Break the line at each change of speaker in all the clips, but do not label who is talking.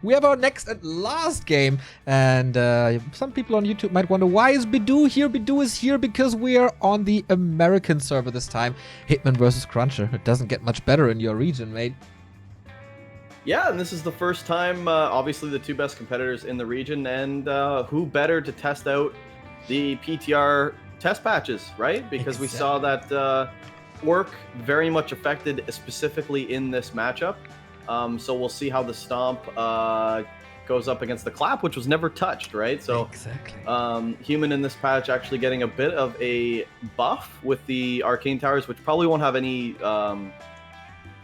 We have our next and last game, and some people on YouTube might wonder, why is Bidoux here? Bidoux is here because we are on the American server this time. Hitman versus CrunCher. It doesn't get much better in your region, mate.
Yeah, and this is the first time, obviously, the two best competitors in the region, and who better to test out the PTR test patches, right? Because we saw that ORC very much affected specifically in this matchup. So we'll see how the Stomp goes up against the Clap, which was never touched, right? So Human in this patch actually getting a bit of a buff with the Arcane Towers, which probably won't have any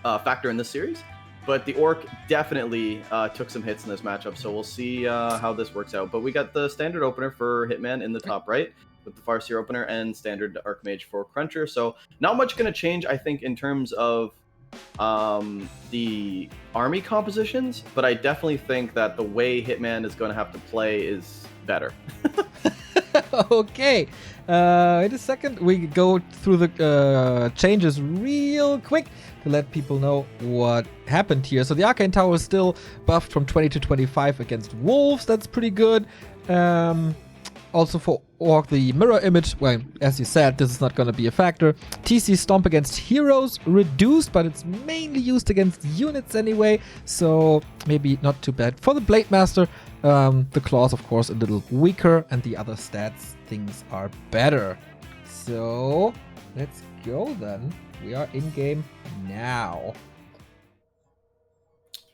factor in this series. But the ORC definitely took some hits in this matchup, so we'll see how this works out. But we got the standard opener for Hitman in the top right, with the Farseer opener, and standard Archmage for CrunCher. So not much going to change, I think, in terms of the army compositions, but I definitely think that the way Hitman is going to have to play is better.
Okay, in a second we go through the changes real quick to let people know what happened here. So the Arcane Tower is still buffed from 20 to 25 against Wolves. That's pretty good. Also for ORC, the mirror image, well, as you said, this is not going to be a factor. TC Stomp against heroes reduced, but it's mainly used against units anyway, so maybe not too bad. For the Blade Master, the claws, of course, a little weaker, and the other stats, things are better. So let's go then. We are in game now.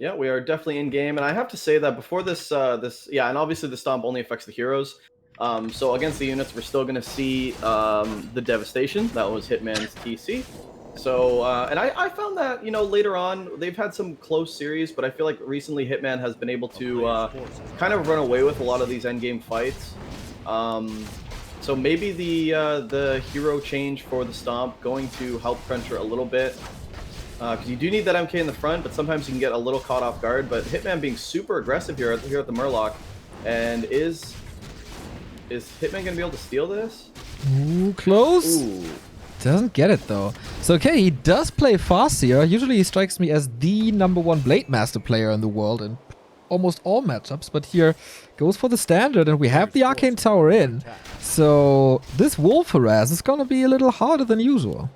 Yeah, we are definitely in game, and I have to say that before this, and obviously the Stomp only affects the heroes. So against the units, we're still going to see the Devastation. That was Hitman's TC. So, and I found that, later on, they've had some close series, but I feel like recently Hitman has been able to kind of run away with a lot of these endgame fights. So maybe the hero change for the Stomp going to help CrunCher a little bit. Because you do need that MK in the front, but sometimes you can get a little caught off guard. But Hitman being super aggressive here at the Murloc, and is Hitman going to be able to steal this?
Ooh, close.
Ooh.
Doesn't get it though. So okay, he does play Farseer. Usually he strikes me as the #1 Blade Master player in the world in almost all matchups, but here goes for the standard, and we have the Arcane Tower in. So this Wolf Harass is going to be a little harder than usual.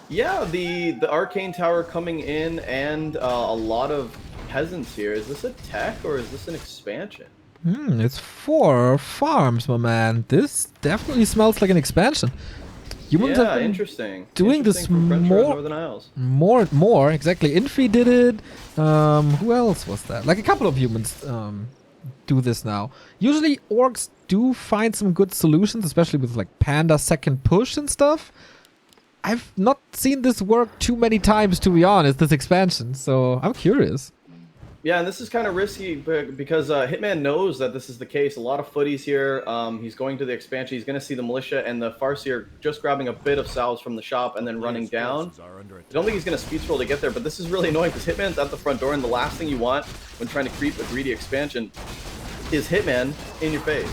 Yeah,
the Arcane Tower coming in, and a lot of peasants here. Is this a tech or is this an expansion?
It's 4 farms, my man. This definitely smells like an expansion. Humans have been
interesting.
Doing this more. Exactly. Infi did it. Who else was that? Like a couple of humans do this now. Usually orcs do find some good solutions, especially with like Panda second push and stuff. I've not seen this work too many times, to be honest, this expansion, so I'm curious.
Yeah, and this is kind of risky because Hitman knows that this is the case. A lot of footies here. He's going to the expansion. He's going to see the militia and the Farseer just grabbing a bit of salves from the shop and then running down. I don't think he's going to speed scroll to get there, but this is really annoying because Hitman's at the front door, and the last thing you want when trying to creep a greedy expansion is Hitman in your face.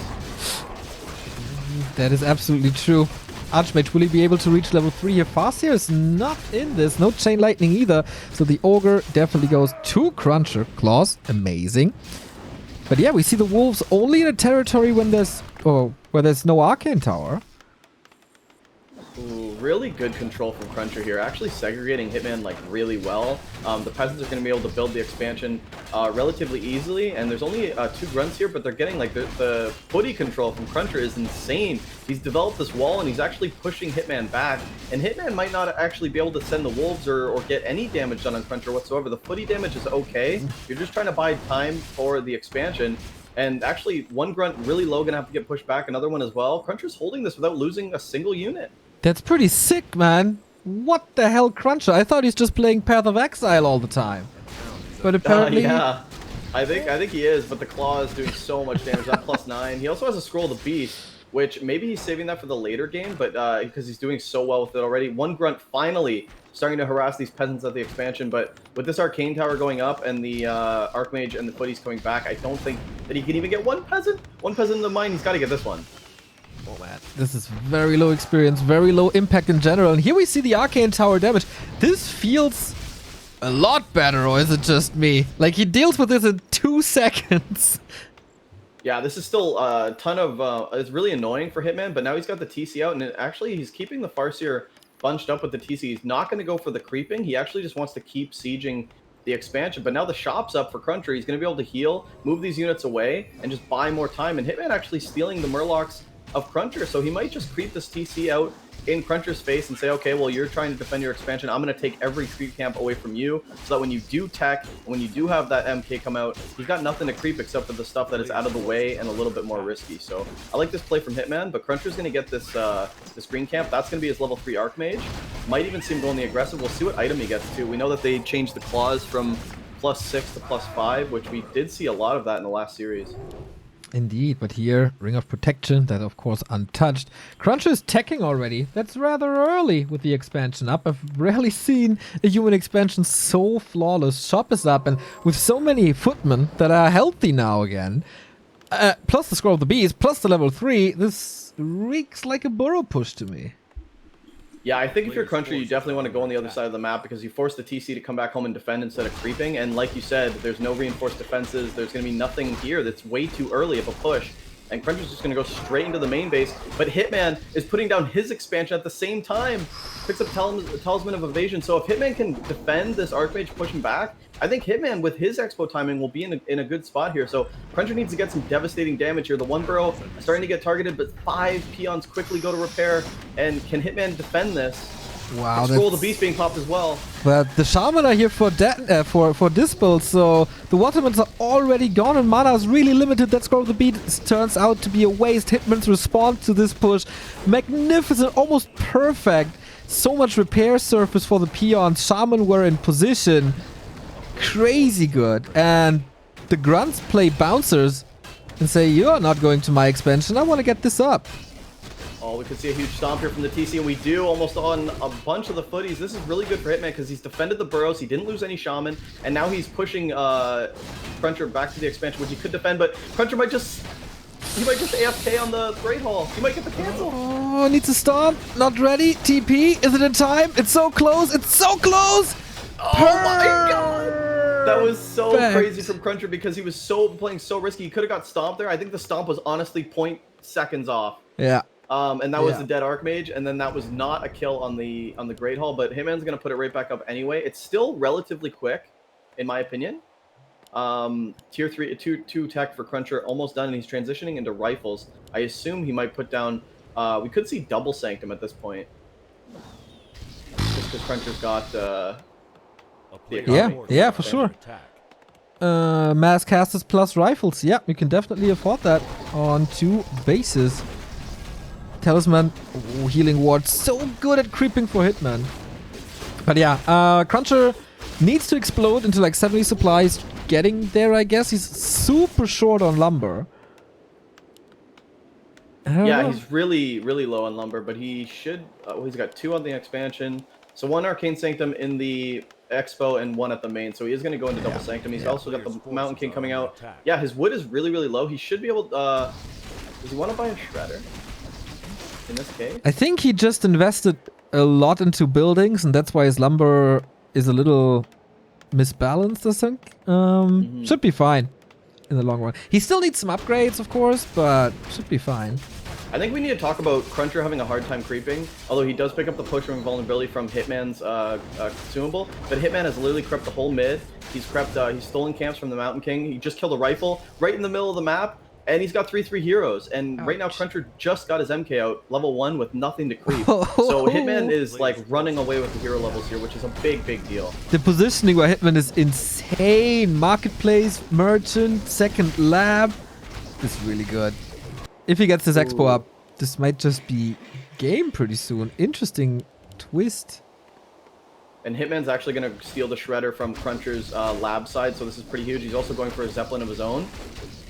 That is absolutely true. Archmage, will he be able to reach level 3 here? Farseer is not in this. No Chain Lightning either. So the Ogre definitely goes to CrunCher. Claws, amazing. But yeah, we see the Wolves only in a territory when where there's no Arcane Tower.
Ooh, really good control from CrunCher here. Actually segregating Hitman like really well. The peasants are going to be able to build the expansion relatively easily, and there's only 2 grunts here, but they're getting like the footy control from CrunCher is insane. He's developed this wall, and he's actually pushing Hitman back, and Hitman might not actually be able to send the wolves or get any damage done on CrunCher whatsoever. The footy damage is okay. You're just trying to buy time for the expansion. And actually, one grunt really low, gonna have to get pushed back, another one as well. CrunCher's holding this without losing a single unit.
That's pretty sick, man. What the hell, CrunCher? I thought he's just playing Path of Exile all the time. But apparently...
yeah, I think he is, but the Claw is doing so much damage. That +9. He also has a Scroll of the Beast, which maybe he's saving that for the later game, but because he's doing so well with it already. One grunt finally starting to harass these peasants at the expansion, but with this Arcane Tower going up and the Archmage and the footies coming back, I don't think that he can even get one peasant. One peasant in the mine, he's got to get this one.
Oh man, this is very low experience, very low impact in general. And here we see the Arcane Tower damage. This feels a lot better, or is it just me? Like, he deals with this in 2 seconds.
Yeah, this is still a ton of... it's really annoying for Hitman, but now he's got the TC out, and actually he's keeping the Farseer bunched up with the TC. He's not going to go for the creeping. He actually just wants to keep sieging the expansion, but now the shop's up for CrunCher. He's going to be able to heal, move these units away, and just buy more time. And Hitman actually stealing the Murlocs of CrunCher, so he might just creep this TC out in CrunCher's face and say, okay, well, you're trying to defend your expansion. I'm going to take every creep camp away from you, so that when you do tech, when you do have that MK come out, he's got nothing to creep except for the stuff that is out of the way and a little bit more risky. So I like this play from Hitman, but CrunCher's going to get this this green camp. That's going to be his level 3 Archmage. Might even see him going the aggressive. We'll see what item he gets to. We know that they changed the claws from +6 to +5, which we did see a lot of that in the last series.
Indeed, but here, Ring of Protection, that of course untouched. CrunCher is teching already. That's rather early with the expansion up. I've rarely seen a human expansion so flawless. Shop is up, and with so many footmen that are healthy now again, plus the Scroll of the Beast, plus the level 3, this reeks like a burrow push to me.
Yeah, I think if you're CrunCher, you definitely want to go on the other side of the map because you force the TC to come back home and defend instead of creeping. And like you said, there's no reinforced defenses. There's going to be nothing here. That's way too early of a push. And CrunCher's just going to go straight into the main base. But Hitman is putting down his expansion at the same time. Picks up Talisman of Evasion. So if Hitman can defend this Archmage pushing back, I think Hitman, with his expo timing, will be in a good spot here. So CrunCher needs to get some devastating damage here. The one burrow starting to get targeted, but 5 peons quickly go to repair. And can Hitman defend this?
Wow,
Scroll of the Beast being popped as well.
But the Shaman are here for Dispel, so the Watermans are already gone and mana is really limited. That Scroll of the Beast turns out to be a waste. Hitman's response to this push, magnificent, almost perfect. So much repair surface for the peons. Shaman were in position. Crazy good. And the Grunts play bouncers and say, you're not going to my expansion, I want to get this up.
Oh, we could see a huge stomp here from the TC, and we do almost on a bunch of the footies. This is really good for Hitman because he's defended the burrows, he didn't lose any shaman, and now he's pushing CrunCher back to the expansion, which he could defend, but CrunCher might just AFK on the Great Hall. He might get the cancel.
Oh, needs to stomp. Not ready. TP. Is it in time? It's so close. It's so close.
Oh my god. That was so crazy from CrunCher because he was playing so risky. He could have got stomped there. I think the stomp was honestly 0.0 seconds off.
Yeah.
And that was the dead Archmage, and then that was not a kill on the Great Hall, but Hitman's gonna put it right back up anyway. It's still relatively quick, in my opinion. Tier 3, 2 tech for CrunCher almost done, and he's transitioning into rifles. I assume he might put down. We could see double Sanctum at this point, just because CrunCher's got.
Yeah, for sure. Mass casters plus rifles. Yeah, we can definitely afford that on 2 bases. Talisman, healing ward, so good at creeping for Hitman. But yeah, CrunCher needs to explode into like 70 supplies. Getting there, I guess. He's super short on lumber.
Yeah, he's really low on lumber, but he should. He's got 2 on the expansion. So 1 Arcane Sanctum in the Expo and 1 at the main. So he is going to go into double Sanctum. He's also got the Mountain King coming out. Yeah, his wood is really low. He should be able. Does he want to buy a shredder? In this case,
I think he just invested a lot into buildings, and that's why his lumber is a little misbalanced, I think. Should be fine in the long run. He still needs some upgrades, of course, but should be fine.
I think we need to talk about CrunCher having a hard time creeping, although he does pick up the push from invulnerability from Hitman's consumable, but Hitman has literally crept the whole mid. He's stolen camps from the Mountain King. He just killed a rifle right in the middle of the map. And he's got 3/3 heroes, and right now CrunCher just got his MK out, level 1 with nothing to creep. So Hitman is like running away with the hero levels here, which is a big deal.
The positioning by Hitman is insane. Marketplace, merchant, second lab. This is really good. If he gets this expo up, this might just be game pretty soon. Interesting twist.
And Hitman's actually going to steal the shredder from CrunCher's lab side, so this is pretty huge. He's also going for a Zeppelin of his own.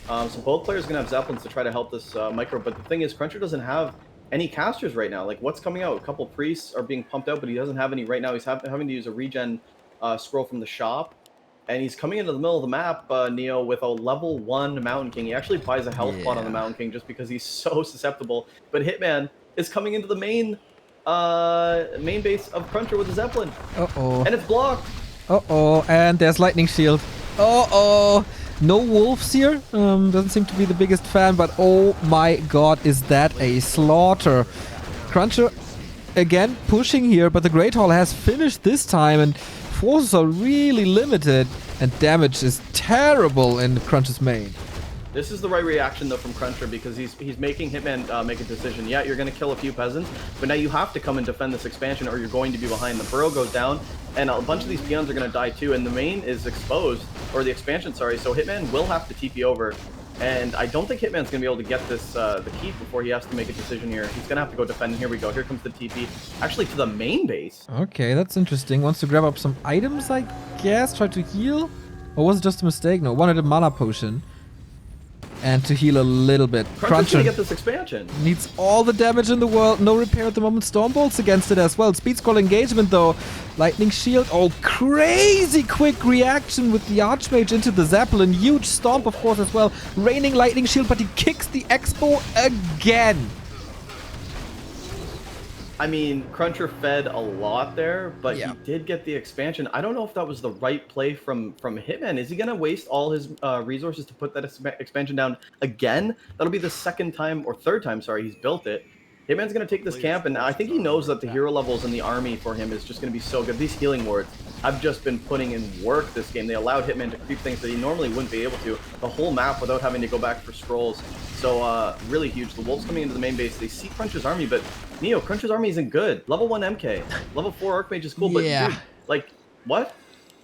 So both players are going to have Zeppelins to try to help this micro, but the thing is, CrunCher doesn't have any casters right now. Like, what's coming out? A couple priests are being pumped out, but he doesn't have any right now. He's having to use a regen scroll from the shop, and he's coming into the middle of the map, Neo, with a level 1 Mountain King. He actually buys a health pot on the Mountain King just because he's so susceptible, but Hitman is coming into the main base of CrunCher with a Zeppelin. And it's blocked.
Uh-oh, and there's lightning shield. Uh-oh. No wolves here. Doesn't seem to be the biggest fan, but oh my god, is that a slaughter. CrunCher again pushing here, but the Great Hall has finished this time, and forces are really limited, and damage is terrible in CrunCher's main.
This is the right reaction, though, from CrunCher, because he's making Hitman make a decision. Yeah, you're going to kill a few peasants, but now you have to come and defend this expansion, or you're going to be behind. The burrow goes down, and a bunch of these peons are going to die, too, and the main is exposed, or the expansion, sorry, so Hitman will have to TP over, and I don't think Hitman's going to be able to get this the keep before he has to make a decision here. He's going to have to go defend, and here we go. Here comes the TP, actually to the main base.
Okay, that's interesting. Wants to grab up some items, I guess, try to heal? Or was it just a mistake? No, wanted a mana potion. And to heal a little bit.
CrunCher's gonna get this expansion.
Needs all the damage in the world. No repair at the moment. Stormbolts against it as well. Speed scroll engagement though. Lightning shield. Oh, crazy quick reaction with the Archmage into the Zeppelin. Huge stomp, of course, as well. Raining lightning shield, but he kicks the Expo again.
I mean, CrunCher fed a lot there, but
yeah,
he did get the expansion. I don't know if that was the right play from Hitman. Is he going to waste all his resources to put that expansion down again? That'll be the second time, or third time, sorry, he's built it. Hitman's going to take this camp, and I think he knows that the hero levels in the army for him is just going to be so good. These healing wards have just been putting in work this game. They allowed Hitman to creep things that he normally wouldn't be able to. The whole map without having to go back for scrolls. So, really huge. The wolves coming into the main base. They see CrunCher's army, but Neo, CrunCher's army isn't good. Level 1 MK. Level 4 Archmage is cool, but dude, like, what?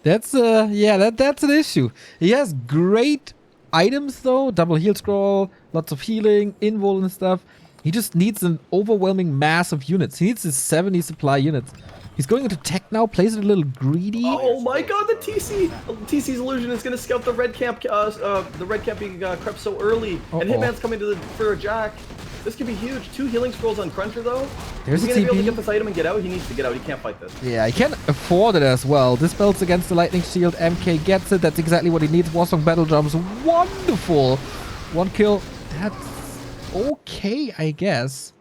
That's, yeah, that's an issue. He has great items, though. Double heal scroll, lots of healing, invul and stuff. He just needs an overwhelming mass of units. He needs his 70 supply units. He's going into tech now, plays it a little greedy.
Oh my god, the TC's illusion is going to scout the red camp, being crept so early. And Hitman's coming to for a jack. This could be huge. 2 healing scrolls on CrunCher, though.
There's
Is he going to be able to get this item and get out? He needs to get out. He can't fight this.
Yeah, he can afford it as well. Dispels against the lightning shield. MK gets it. That's exactly what he needs. Warsong battle drums. Wonderful. 1 kill. That's okay, I guess.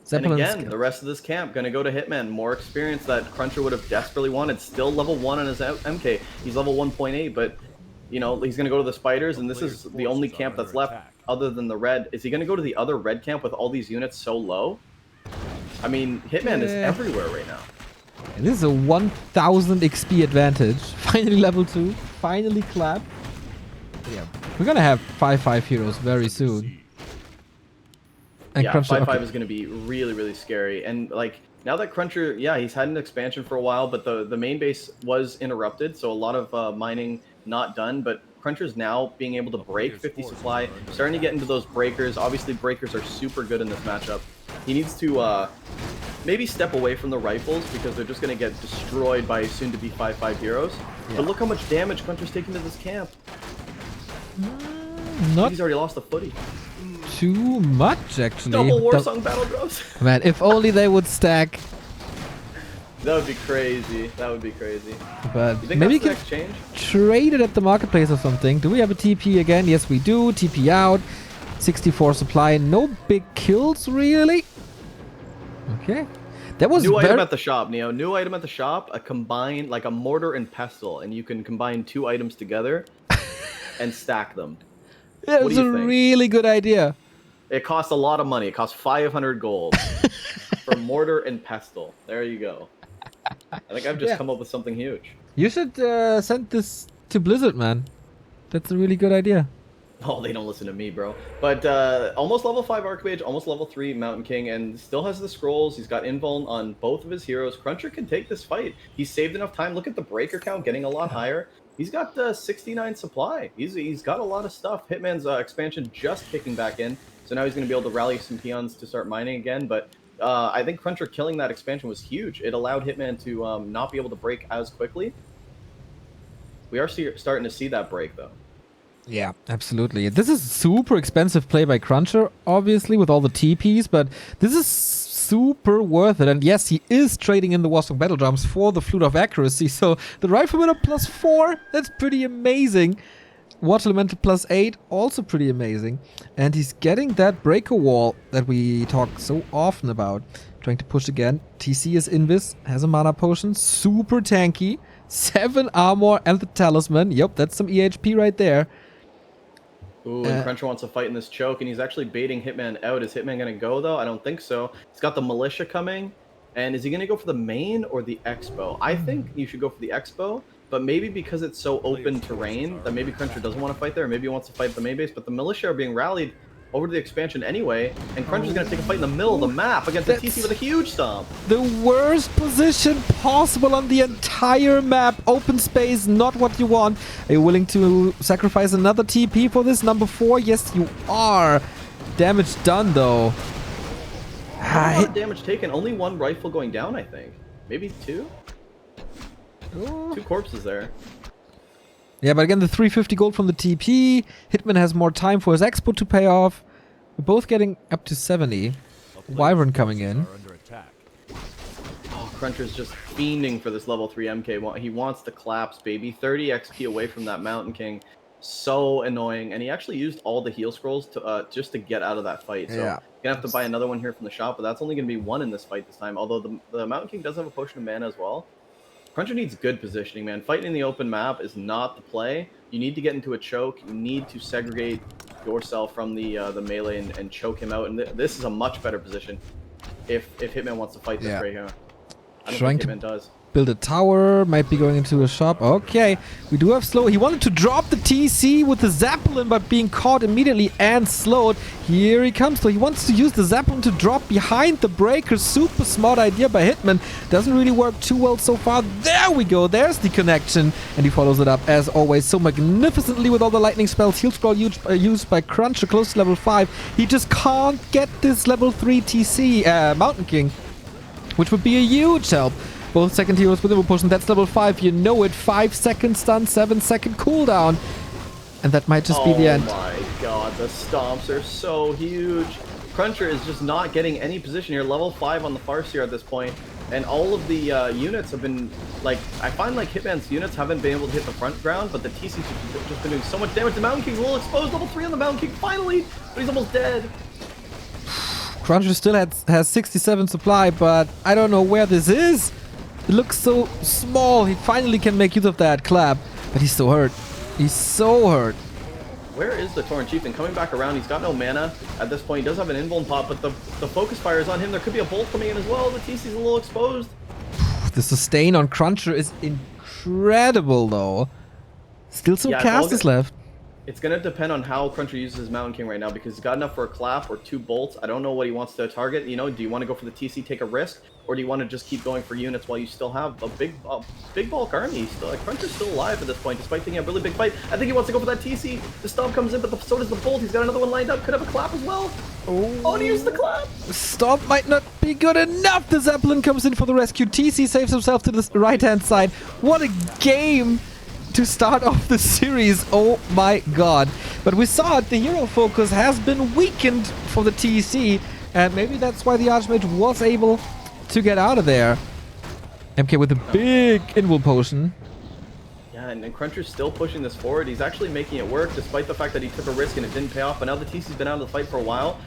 Zeppelin and again, the rest of this camp going to go to Hitman. More experience that CrunCher would have desperately wanted. Still level 1 on his MK. He's level 1.8, but, you know, he's going to go to the spiders, and this is the only camp that's left other than the red. Is he going to go to the other red camp with all these units so low? I mean, Hitman is everywhere right now.
This is a 1000 XP advantage. Finally level 2. Finally clap. Yeah, we're going to have 5-5 heroes very soon.
And yeah, 5-5 is going to be really, really scary. And, like, now that CrunCher, yeah, he's had an expansion for a while, but the main base was interrupted, so a lot of mining not done. But CrunCher's now being able to break 50 supply, starting to get into those breakers. Obviously, breakers are super good in this matchup. He needs to maybe step away from the rifles, because they're just going to get destroyed by soon-to-be 5-5 heroes. Yeah. But look how much damage CrunCher's taking to this camp. He's already lost the footy.
Too much, actually.
Double Warsong battle drops.
Man, if only they would stack.
That would be crazy. That would be crazy.
But
you think
maybe
that's the next change?
Trade it at the marketplace or something. Do we have a TP again? Yes, we do. TP out. 64 supply. No big kills, really. Okay. That was
new item at the shop, Neo. New item at the shop. A combined, like a mortar and pestle, and you can combine 2 items together and stack them.
It was a really good idea.
It costs a lot of money. It costs 500 gold for mortar and pestle. There you go. I think I've just come up with something huge.
You should send this to Blizzard, man. That's a really good idea.
Oh, they don't listen to me, bro. But almost level 5 Archmage, almost level 3 Mountain King, and still has the scrolls. He's got invuln on both of his heroes. CrunCher can take this fight. He's saved enough time. Look at the breaker count getting a lot higher. He's got 69 supply. He's got a lot of stuff. Hitman's expansion just kicking back in. So now he's going to be able to rally some peons to start mining again. But I think CrunCher killing that expansion was huge. It allowed Hitman to not be able to break as quickly. We are starting to see that break, though.
Yeah, absolutely. This is super expensive play by CrunCher, obviously, with all the TPs. But this is super worth it. And yes, he is trading in the Warsong battle drums for the Flute of Accuracy. So the Rifleman up +4, that's pretty amazing. Water Elemental +8, also pretty amazing. And he's getting that breaker wall that we talk so often about. Trying to push again. TC is Invis, has a mana potion, super tanky. 7 armor and the talisman. Yep, that's some EHP right there.
Ooh, and CrunCher wants to fight in this choke, and he's actually baiting Hitman out. Is Hitman going to go, though? I don't think so. He's got the militia coming. And is he going to go for the main or the expo? I think you should go for the expo, but maybe because it's so open terrain that maybe CrunCher doesn't want to fight there, or maybe he wants to fight the main base, but the militia are being rallied over to the expansion anyway, and CrunCher's going to take a fight in the middle of the map against the TC with a huge stomp.
The worst position possible on the entire map. Open space, not what you want. Are you willing to sacrifice another TP for this? Number 4? Yes, you are. Damage done, though.
A lot of damage taken. Only 1 rifle going down, I think. Maybe 2? 2 corpses there.
Yeah, but again, the 350 gold from the TP. Hitman has more time for his expo to pay off. We're both getting up to 70. Wyvern coming in.
Oh, CrunCher's just fiending for this level 3 MK. He wants to collapse, baby. 30 XP away from that Mountain King. So annoying. And he actually used all the heal scrolls to just to get out of that fight. So
yeah.
Gonna have to buy another one here from the shop, but that's only gonna be 1 in this fight this time. Although the Mountain King does have a potion of mana as well. CrunCher needs good positioning, man. Fighting in the open map is not the play. You need to get into a choke. You need to segregate yourself from the melee and choke him out. And this is a much better position if Hitman wants to fight this right here. I don't think Hitman does.
Build a tower, might be going into a shop. Okay, we do have slow. He wanted to drop the TC with the Zeppelin, but being caught immediately and slowed. Here he comes, though. He wants to use the Zeppelin to drop behind the breaker. Super smart idea by Hitman. Doesn't really work too well so far. There we go. There's the connection. And he follows it up, as always, so magnificently with all the lightning spells. Heal scroll used by CrunCher, close to level 5. He just can't get this level 3 TC Mountain King, which would be a huge help. Both second heroes with Immo Potion. That's level 5. You know it. 5-second stun, 7-second cooldown. And that might just be the end.
Oh my god, the stomps are so huge. CrunCher is just not getting any position here. Level 5 on the Farseer at this point. And all of the units have been, like, I find like Hitman's units haven't been able to hit the front ground, but the TC's just been doing so much damage. The Mountain King's a little exposed. Level 3 on the Mountain King, finally! But he's almost dead.
CrunCher still has 67 supply, but I don't know where this is. It looks so small. He finally can make use of that clap. But he's so hurt. He's so hurt.
Where is the Tauren Chieftain? Coming back around. He's got no mana at this point. He does have an invuln pop, but the focus fire is on him. There could be a bolt coming in as well. The TC's a little exposed.
The sustain on CrunCher is incredible, though. Still some casters left.
It's going to depend on how CrunCher uses his Mountain King right now, because he's got enough for a clap or 2 bolts. I don't know what he wants to target. You know, do you want to go for the TC, take a risk? Or do you want to just keep going for units while you still have a big bulk army? Still, like, CrunCher's still alive at this point, despite thinking a really big fight. I think he wants to go for that TC. The stomp comes in, but so does the bolt. He's got another one lined up. Could have a clap as well. Oh, and he used the clap.
Stomp might not be good enough. The Zeppelin comes in for the rescue. TC saves himself to the right-hand side. What a game to start off the series. Oh my god. But we saw it. The hero focus has been weakened for the TC. And maybe that's why the Archmage was able to get out of there. MK with a big invul potion.
Yeah, and CrunCher's still pushing this forward. He's actually making it work, despite the fact that he took a risk and it didn't pay off. But now the TC's been out of the fight for a while.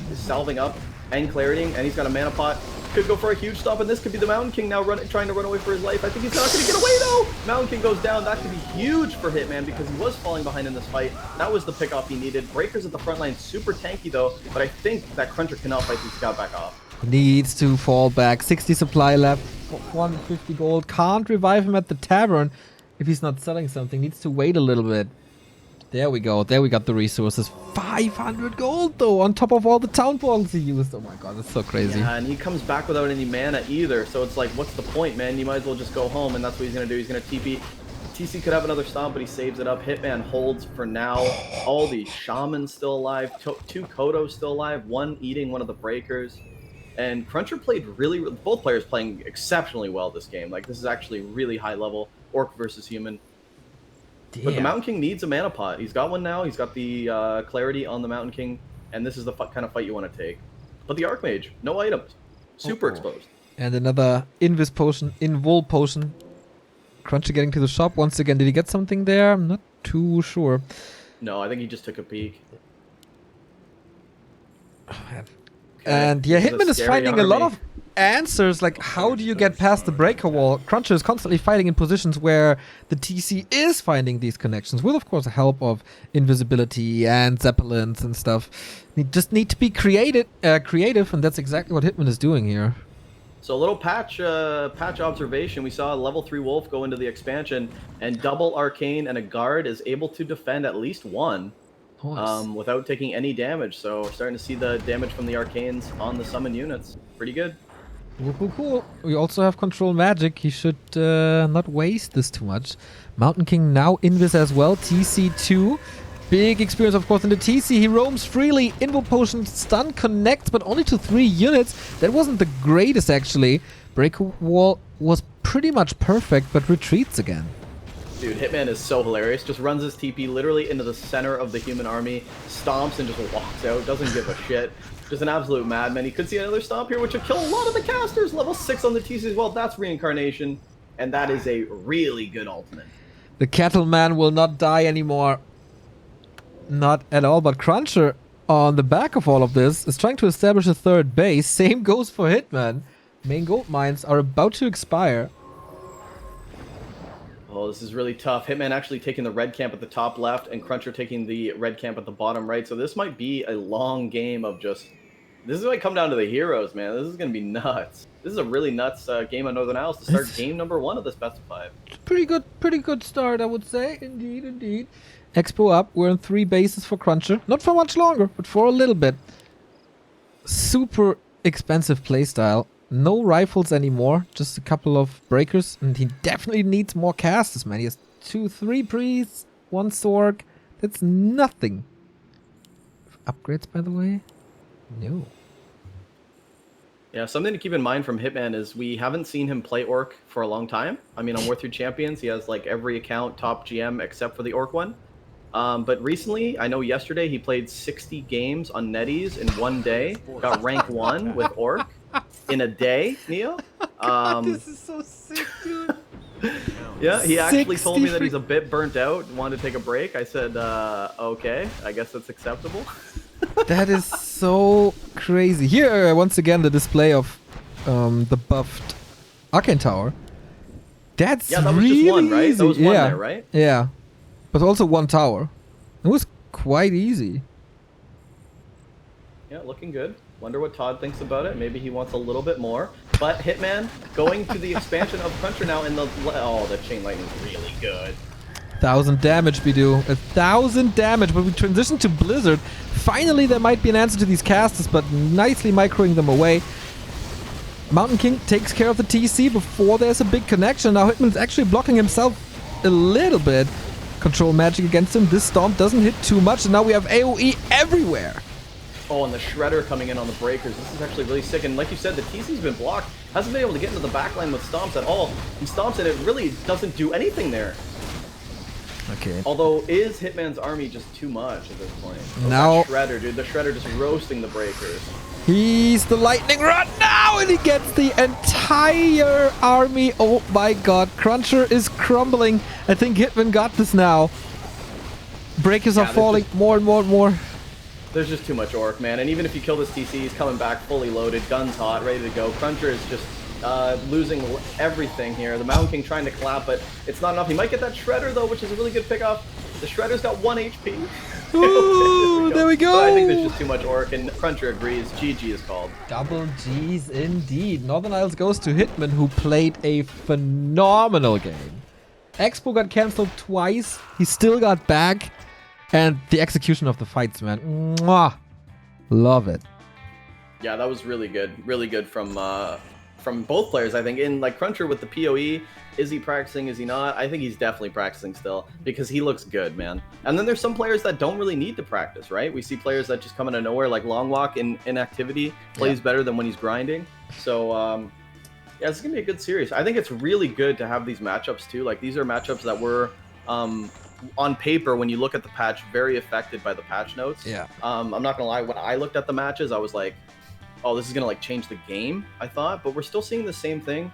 He's salving up and claritying, and he's got a mana pot. Could go for a huge stop, and this could be the Mountain King now trying to run away for his life. I think he's not going to get away, though! Mountain King goes down. That could be huge for Hitman, because he was falling behind in this fight. That was the pickoff he needed. Breakers at the front line, super tanky, though. But I think that CrunCher cannot fight these scout back off.
Needs to fall back. 60 supply left. 150 gold. Can't revive him at the tavern if he's not selling something. Needs to wait a little bit. There we go. There we got the resources. 500 gold, though, on top of all the town balls he used. Oh my god, that's so crazy.
Yeah, and he comes back without any mana either. So it's like, what's the point, man? You might as well just go home, and that's what he's going to do. He's going to TP. TC could have another stomp, but he saves it up. Hitman holds for now. All the shamans still alive. 2 Kodos still alive. 1 eating one of the breakers. And CrunCher played really... Both players playing exceptionally well this game. Like, this is actually really high level. Orc versus human. Damn. But the Mountain King needs a mana pot. He's got one now. He's got the clarity on the Mountain King. And this is the kind of fight you want to take. But the Archmage, no items. Super exposed.
And another invul potion. CrunCher getting to the shop once again. Did he get something there? I'm not too sure.
No, I think he just took a peek.
And yeah, Hitman is finding a lot of answers, like how do you get past the breaker wall? CrunCher is constantly fighting in positions where the TC is finding these connections, with of course the help of invisibility and zeppelins and stuff. You just need to be creative, and that's exactly what Hitman is doing here.
So a little patch observation. We saw a level 3 wolf go into the expansion, and double arcane and a guard is able to defend at least one.
Nice.
Without taking any damage. So we're starting to see the damage from the arcanes on the summon units. Pretty good.
Cool. We also have control magic. He should not waste this too much. Mountain King now invis as well. TC2. Big experience, of course, in the TC. He roams freely. Invo potion stun connects, but only to 3 units. That wasn't the greatest, actually. Breaker wall was pretty much perfect, but retreats again.
Dude, Hitman is so hilarious. Just runs his TP literally into the center of the human army, stomps and just walks out. Doesn't give a shit. Just an absolute madman. He could see another stomp here, which would kill a lot of the casters. Level 6 on the TC as well. That's reincarnation. And that is a really good ultimate.
The Cattleman will not die anymore. Not at all, but CrunCher, on the back of all of this, is trying to establish a third base. Same goes for Hitman. Main gold mines are about to expire.
Oh, this is really tough. Hitman actually taking the red camp at the top left, and CrunCher taking the red camp at the bottom right. So this might be a long game of just... This is might come down to the heroes, man. This is going to be nuts. This is a really nuts game on Northern Isles to start game number 1 of this best of 5.
Pretty good start, I would say. Indeed. Expo up. We're on 3 bases for CrunCher. Not for much longer, but for a little bit. Super expensive playstyle. No rifles anymore, just a couple of breakers, and he definitely needs more casters, man. He has 2, 3 priests, 1 Sorg. That's nothing. Upgrades, by the way? No.
Yeah, something to keep in mind from Hitman is we haven't seen him play Orc for a long time. I mean, on War 3 Champions, he has like every account top GM except for the Orc one. But recently, I know yesterday he played 60 games on NetEase in 1 day. Got rank 1 with Orc in a day, Neo.
This is so sick, dude.
Yeah, he actually told me that he's a bit burnt out and wanted to take a break. I said, okay, I guess that's acceptable.
That is so crazy. Here, once again, the display of the buffed Arcane Tower. That's
yeah, that was
really
just one, right?
easy.
That was one there, right?
Yeah. But also 1 tower. It was quite easy.
Yeah, looking good. Wonder what Todd thinks about it. Maybe he wants a little bit more. But Hitman going to the expansion of CrunCher now in the... Oh, the Chain Lightning's really good.
1,000 damage, Bidoux. 1,000 damage, but we transition to Blizzard. Finally, there might be an answer to these casters, but nicely microing them away. Mountain King takes care of the TC before there's a big connection. Now Hitman's actually blocking himself a little bit. Control magic against him. This stomp doesn't hit too much, and now we have AoE everywhere.
Oh, and the Shredder coming in on the breakers. This is actually really sick. And like you said, the TC's been blocked. Hasn't been able to get into the backline with stomps at all. He stomps and it really doesn't do anything there.
Okay.
Although, is Hitman's army just too much at this point? Oh,
now
Shredder, dude. The Shredder just roasting the breakers.
He's the lightning rod now, and he gets the entire army. Oh my god, CrunCher is crumbling. I think Hitman got this now. Breakers are falling more and more and more.
There's just too much Orc, man. And even if you kill this TC, he's coming back fully loaded, guns hot, ready to go. CrunCher is just losing everything here. The Mountain King trying to clap, but it's not enough. He might get that Shredder, though, which is a really good pickup. The Shredder's got 1 HP.
Ooh, there we go.
But I think there's just too much Orc, and CrunCher agrees. GG is called.
Double G's indeed. Northern Isles goes to Hitman, who played a phenomenal game. Expo got cancelled twice. He still got back. And the execution of the fights, man. Mwah. Love it.
Yeah, that was really good. Really good from both players, I think. In like CrunCher with the PoE, is he practicing? Is he not? I think he's definitely practicing still because he looks good, man. And then there's some players that don't really need to practice, right? We see players that just come out of nowhere, like Long Walk in inactivity, plays better than when he's grinding. So, yeah, it's going to be a good series. I think it's really good to have these matchups, too. Like, these are matchups that were... on paper, when you look at the patch, very affected by the patch notes. Yeah. I'm not gonna lie, when I looked at the matches, I was like, oh, this is gonna like change the game, I thought, but we're still seeing the same thing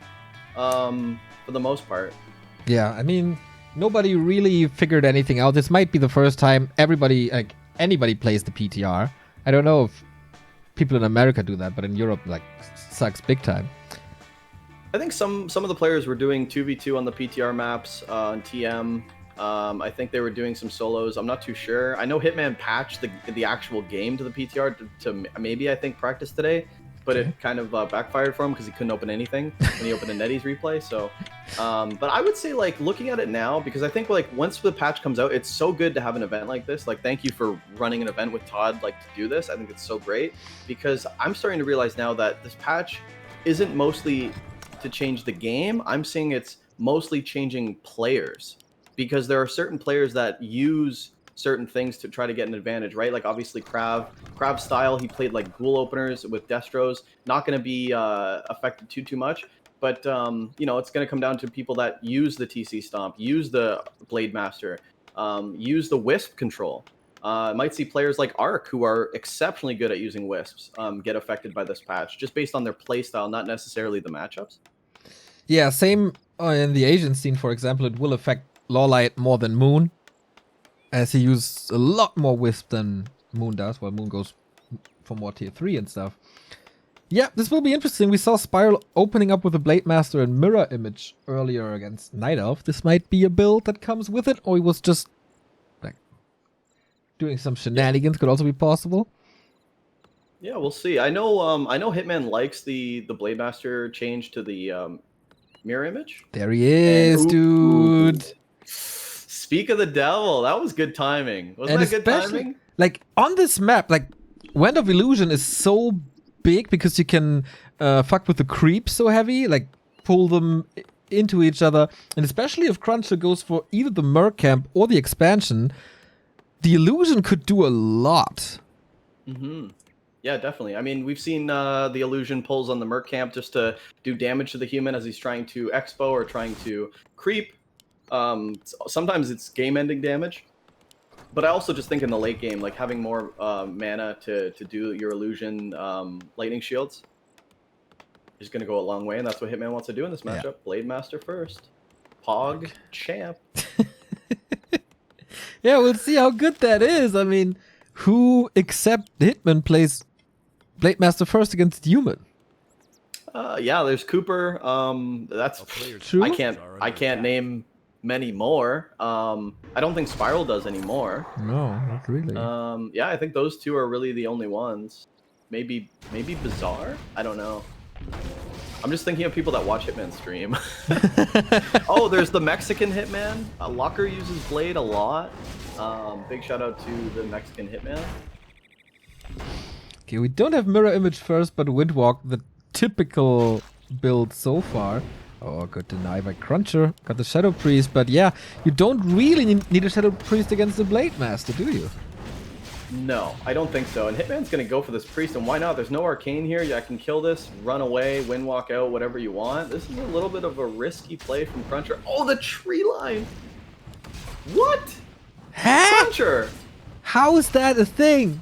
for the most part. Yeah, I mean, nobody really figured anything out. This might be the first time anybody plays the PTR. I don't know if people in America do that, but in Europe, like,
sucks big time.
I think some of the players were doing 2v2 on the PTR maps on TM. I think they were doing some solos. I'm not too sure. I know Hitman patched the actual game to the PTR to maybe, I think, practice today, but it kind of backfired for him because he couldn't open anything when he opened a NetEase replay. So, but I would say, like, looking at it now, because I think, like, once the patch comes out, it's so good to have an event like this. Like, thank you for running an event with Todd, like, to do this. I think it's so great because I'm starting to realize now that this patch isn't mostly to change the game. I'm seeing it's mostly changing players, because there are certain players that use certain things to try to get an advantage, right? Like obviously Krav style, he played like ghoul openers with Destros, not going to be affected too much, but you know, it's going to come down to people that use the TC Stomp, use the Blade Master, use the Wisp control. Might see players like ARC, who are exceptionally good at using Wisps, get affected by this patch, just based on their playstyle, not necessarily the matchups.
Yeah, same in the Asian scene, for example. It will affect Lawlight more than Moon, as he uses a lot more Wisp than Moon does, while Moon goes for more tier 3 and stuff. Yeah, this will be interesting. We saw Spiral opening up with a Blade Master and Mirror Image earlier against Night Elf. This might be a build that comes with it, or he was just like doing some shenanigans. Could also be possible.
Yeah, we'll see. I know Hitman likes the Blade Master change to the mirror image.
There he is, dude.
Speak of the devil. That was good timing. Wasn't that good timing?
Like on this map, like Wand of Illusion is so big because you can fuck with the creeps so heavy, like pull them into each other. And especially if CrunCher goes for either the Merc Camp or the expansion, the Illusion could do a lot.
Mm-hmm. Yeah, definitely. I mean, we've seen the Illusion pulls on the Merc Camp just to do damage to the human as he's trying to expo or trying to creep. Sometimes it's game-ending damage. But I also just think in the late game, like having more mana to do your Illusion lightning shields is going to go a long way, and that's what Hitman wants to do in this matchup. Yeah. Blade Master first. Pog champ.
Yeah, we'll see how good that is. I mean, who except Hitman plays Blade Master first against Human?
Yeah, there's Cooper. That's true. I can't name many more. I don't think Spiral does anymore.
No, not really.
Yeah, I think those two are really the only ones. Maybe Bizarre? I don't know. I'm just thinking of people that watch Hitman stream. Oh, there's the Mexican Hitman. Locker uses Blade a lot. Big shout out to the Mexican Hitman.
Okay, we don't have Mirror Image first, but Windwalk, the typical build so far. Oh, good deny by CrunCher. Got the Shadow Priest, but yeah, you don't really need a Shadow Priest against the Blade Master, do you?
No, I don't think so. And Hitman's going to go for this Priest, and why not? There's no Arcane here. I can kill this, run away, Windwalk out, whatever you want. This is a little bit of a risky play from CrunCher. Oh, the tree line! What?
Huh?
CrunCher!
How is that a thing?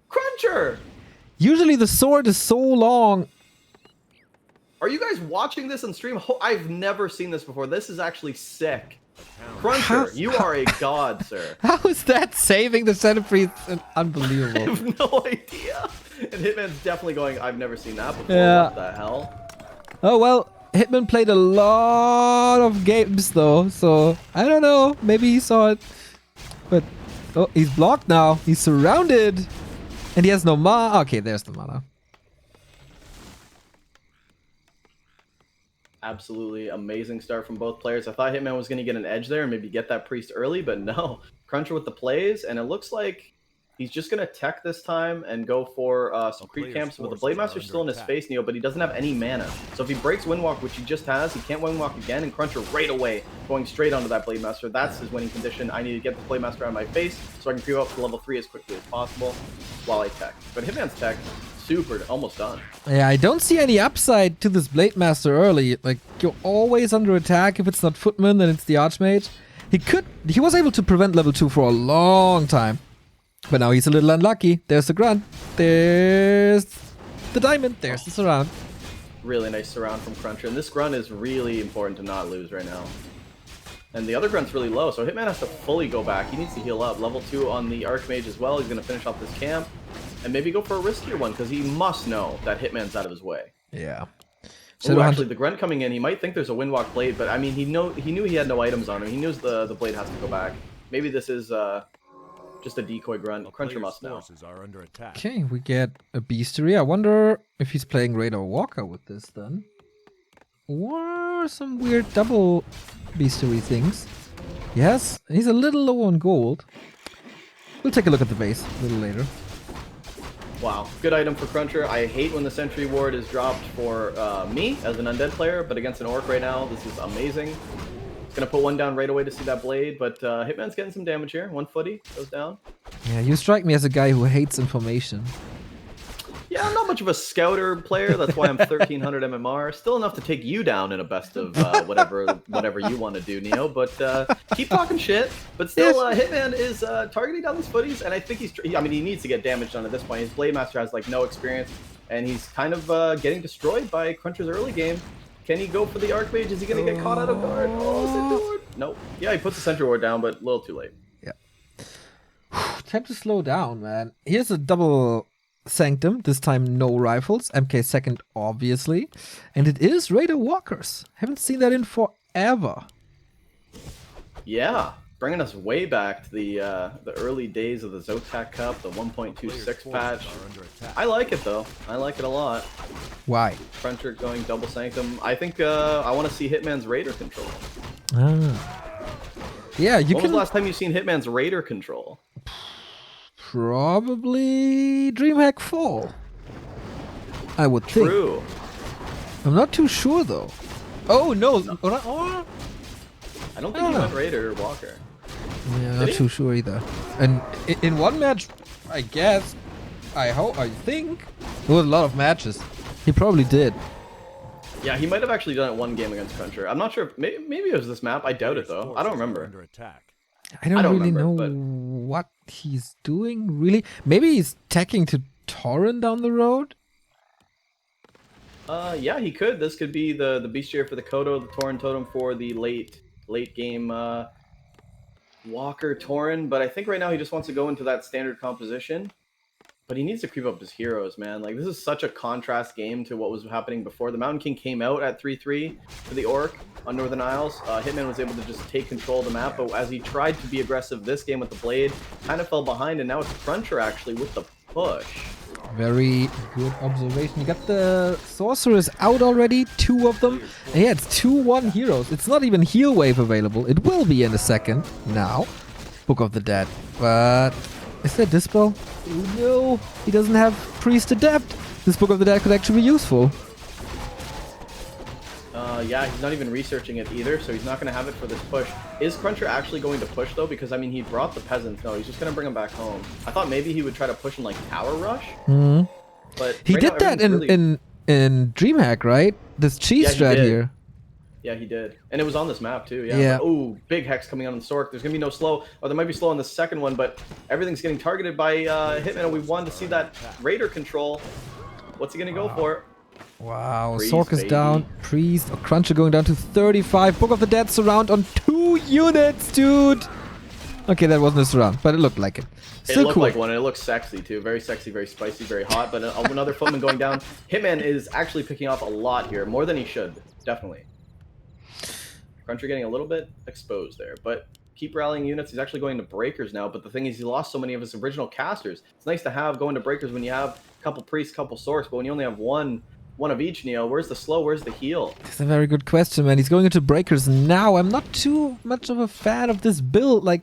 CrunCher!
Usually the sword is so long.
Are you guys watching this on stream? I've never seen this before. This is actually sick. CrunCher, you are a god, sir.
How is that saving the Shadow Priest? Unbelievable.
I have no idea. And Hitman's definitely going, I've never seen that before.
Yeah.
What the hell?
Oh, well, Hitman played a lot of games, though. So, I don't know. Maybe he saw it. But, oh, he's blocked now. He's surrounded. And he has no mana. Okay, there's the mana.
Absolutely amazing start from both players. I thought Hitman was going to get an edge there and maybe get that Priest early, but no. CrunCher with the plays, and it looks like he's just going to tech this time and go for some creep camps with the Blade Master still in his face, Neo, but he doesn't have any mana. So if he breaks Windwalk, which he just has, he can't Windwalk again, and CrunCher right away going straight onto that Blade Master. That's his winning condition. I need to get the Blade Master out of my face so I can creep up to level 3 as quickly as possible while I tech. But Hitman's tech, super, almost done.
Yeah, I don't see any upside to this Blade Master early. Like, you're always under attack. If it's not Footman, then it's the Archmage. He was able to prevent level 2 for a long time. But now he's a little unlucky. There's the grunt. There's the diamond. There's the surround.
Really nice surround from CrunCher. And this grunt is really important to not lose right now. And the other grunt's really low, so Hitman has to fully go back. He needs to heal up. Level 2 on the Archmage as well. He's going to finish off this camp. And maybe go for a riskier one, because he must know that Hitman's out of his way.
Yeah.
Ooh, actually, the grunt coming in, he might think there's a Windwalk blade, but I mean, he knew he had no items on him. He knows the blade has to go back. Maybe this is just a decoy grunt. CrunCher must know.
Okay, we get a Beastery. I wonder if he's playing Raider Walker with this then. Or some weird double Beastery things. Yes, he's a little low on gold. We'll take a look at the base a little later.
Wow, good item for CrunCher. I hate when the Sentry Ward is dropped for me as an undead player, but against an Orc right now, this is amazing. It's going to put one down right away to see that blade, but Hitman's getting some damage here. 1 footy goes down.
Yeah, you strike me as a guy who hates information.
Yeah, I'm not much of a scouter player. That's why I'm 1300 MMR. Still enough to take you down in a best of whatever you want to do, Neo. But keep talking shit. But still, Hitman is targeting down these footies, and I think he needs to get damage done at this point. His Blade Master has like no experience, and he's kind of getting destroyed by CrunCher's early game. Can he go for the Archmage? Is he going to get caught out of guard? Oh, Sentry Ward. Nope. Yeah, he puts the Sentry Ward down, but a little too late.
Yeah. Time to slow down, man. Here's a double Sanctum, this time no rifles, MK second obviously, and it is Raider Walkers. Haven't seen that in forever.
Yeah, bringing us way back to the early days of the Zotac Cup, the 1.26 patch. I like it though. I like it a lot.
Why?
CrunCher going double Sanctum. I think I want to see Hitman's Raider control.
Yeah, you
When was the last time you've seen Hitman's Raider control?
Probably DreamHack Fall. I would think.
True.
I'm not too sure though. Oh no!
I don't think he went Raider or Walker.
Yeah, not too sure either. And in one match, I guess, I think, there was a lot of matches. He probably did.
Yeah, he might have actually done it one game against CrunCher. I'm not sure. Maybe it was this map. I doubt it though. I don't remember.
I don't really
remember,
know what he's doing, really. Maybe he's tacking to Torrent down the road?
Yeah, he could. This could be the Bestiary for the Kodo, the Torrent Totem for the late game Walker Torrent. But I think right now he just wants to go into that standard composition. But he needs to creep up his heroes, man. Like, this is such a contrast game to what was happening before. The Mountain King came out at 3-3 for the Orc on Northern Isles. Hitman was able to just take control of the map, but as he tried to be aggressive this game with the Blade, kind of fell behind, and now it's CrunCher actually with the push.
Very good observation. You got the Sorcerers out already, 2 of them. And yeah, it's 2-1 heroes. It's not even Heal Wave available. It will be in a second now. Book of the Dead. But is there Dispel? Oh no, he doesn't have Priest Adept. This Book of the Dead could actually be useful.
Yeah, he's not even researching it either, so he's not going to have it for this push. Is CrunCher actually going to push, though? Because, I mean, he brought the Peasants. No, he's just going to bring them back home. I thought maybe he would try to push in, like, Tower Rush. But
he did that in DreamHack, right? This cheese strat here.
Yeah, he did. And it was on this map, too. Yeah. Oh, big Hex coming on the Sork. There's going to be no slow. Or there might be slow on the second one, but everything's getting targeted by Hitman, and we wanted to see that Raider control. What's he going to go for?
Wow, Sork is down. Priest, CrunCher going down to 35. Book of the Dead surround on 2 units, dude. Okay, that wasn't a surround, but it looked like it. Still
it looked
cool.
like one, and it looks sexy, too. Very sexy, very spicy, very hot. But another footman going down. Hitman is actually picking off a lot here, more than he should, definitely. CrunCher getting a little bit exposed there, but keep rallying units. He's actually going to Breakers now, but the thing is he lost so many of his original casters. It's nice to have going to Breakers when you have a couple Priests, couple Sorks, but when you only have one of each, Neo, where's the slow, where's the heal?
That's a very good question, man. He's going into Breakers now. I'm not too much of a fan of this build. Like,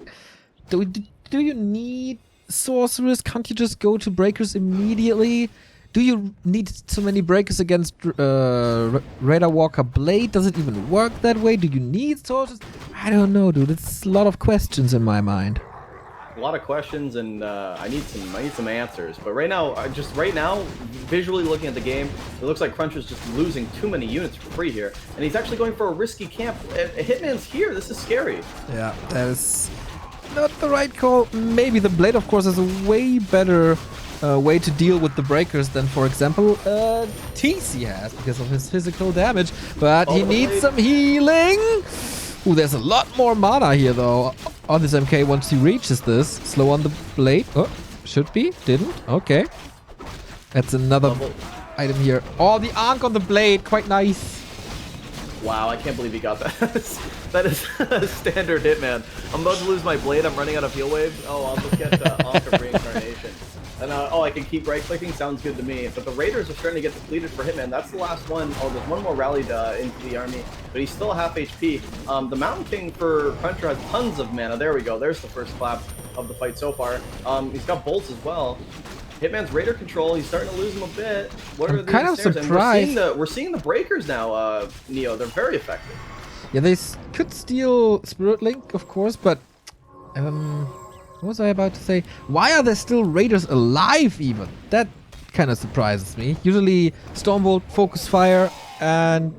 do you need Sorcerers? Can't you just go to Breakers immediately? Do you need so many Breakers against Raider Walker Blade? Does it even work that way? Do you need Sorcerers? I don't know, dude. It's a lot of questions in my mind.
A lot of questions, and I need some answers. But right now, visually looking at the game, it looks like CrunCher's just losing too many units for free here, and he's actually going for a risky camp. Hitman's here. This is scary. Yeah,
that is not the right call. Maybe the Blade, of course, is a way better way to deal with the Breakers than, for example, TC has because of his physical damage. But he needs some healing. Ooh, there's a lot more mana here, though, on this MK once he reaches this. Slow on the Blade. Oh, should be. Didn't. Okay. That's another... item here. Oh, the Ankh on the blade. Quite nice.
Wow, I can't believe he got that. That is a standard Hitman. I'm about to lose my blade. I'm running out of heal waves. Oh, I'll just get Ankh of Reincarnation. And oh, I can keep right-clicking. Sounds good to me. But the Raiders are starting to get depleted for Hitman. That's the last one. Oh, there's one more rallied into the army, but he's still half HP. The Mountain King for CrunCher has tons of mana. There we go. There's the first clap of the fight so far. He's got bolts as well. Hitman's Raider control, he's starting to lose him a bit. What are the
kind of surprised.
And we're seeing the breakers now, Neo. They're very effective.
Yeah, they could steal Spirit Link, of course, but what was I about to say? Why are there still Raiders alive even? That kind of surprises me. Usually Stormbolt, Focus Fire, and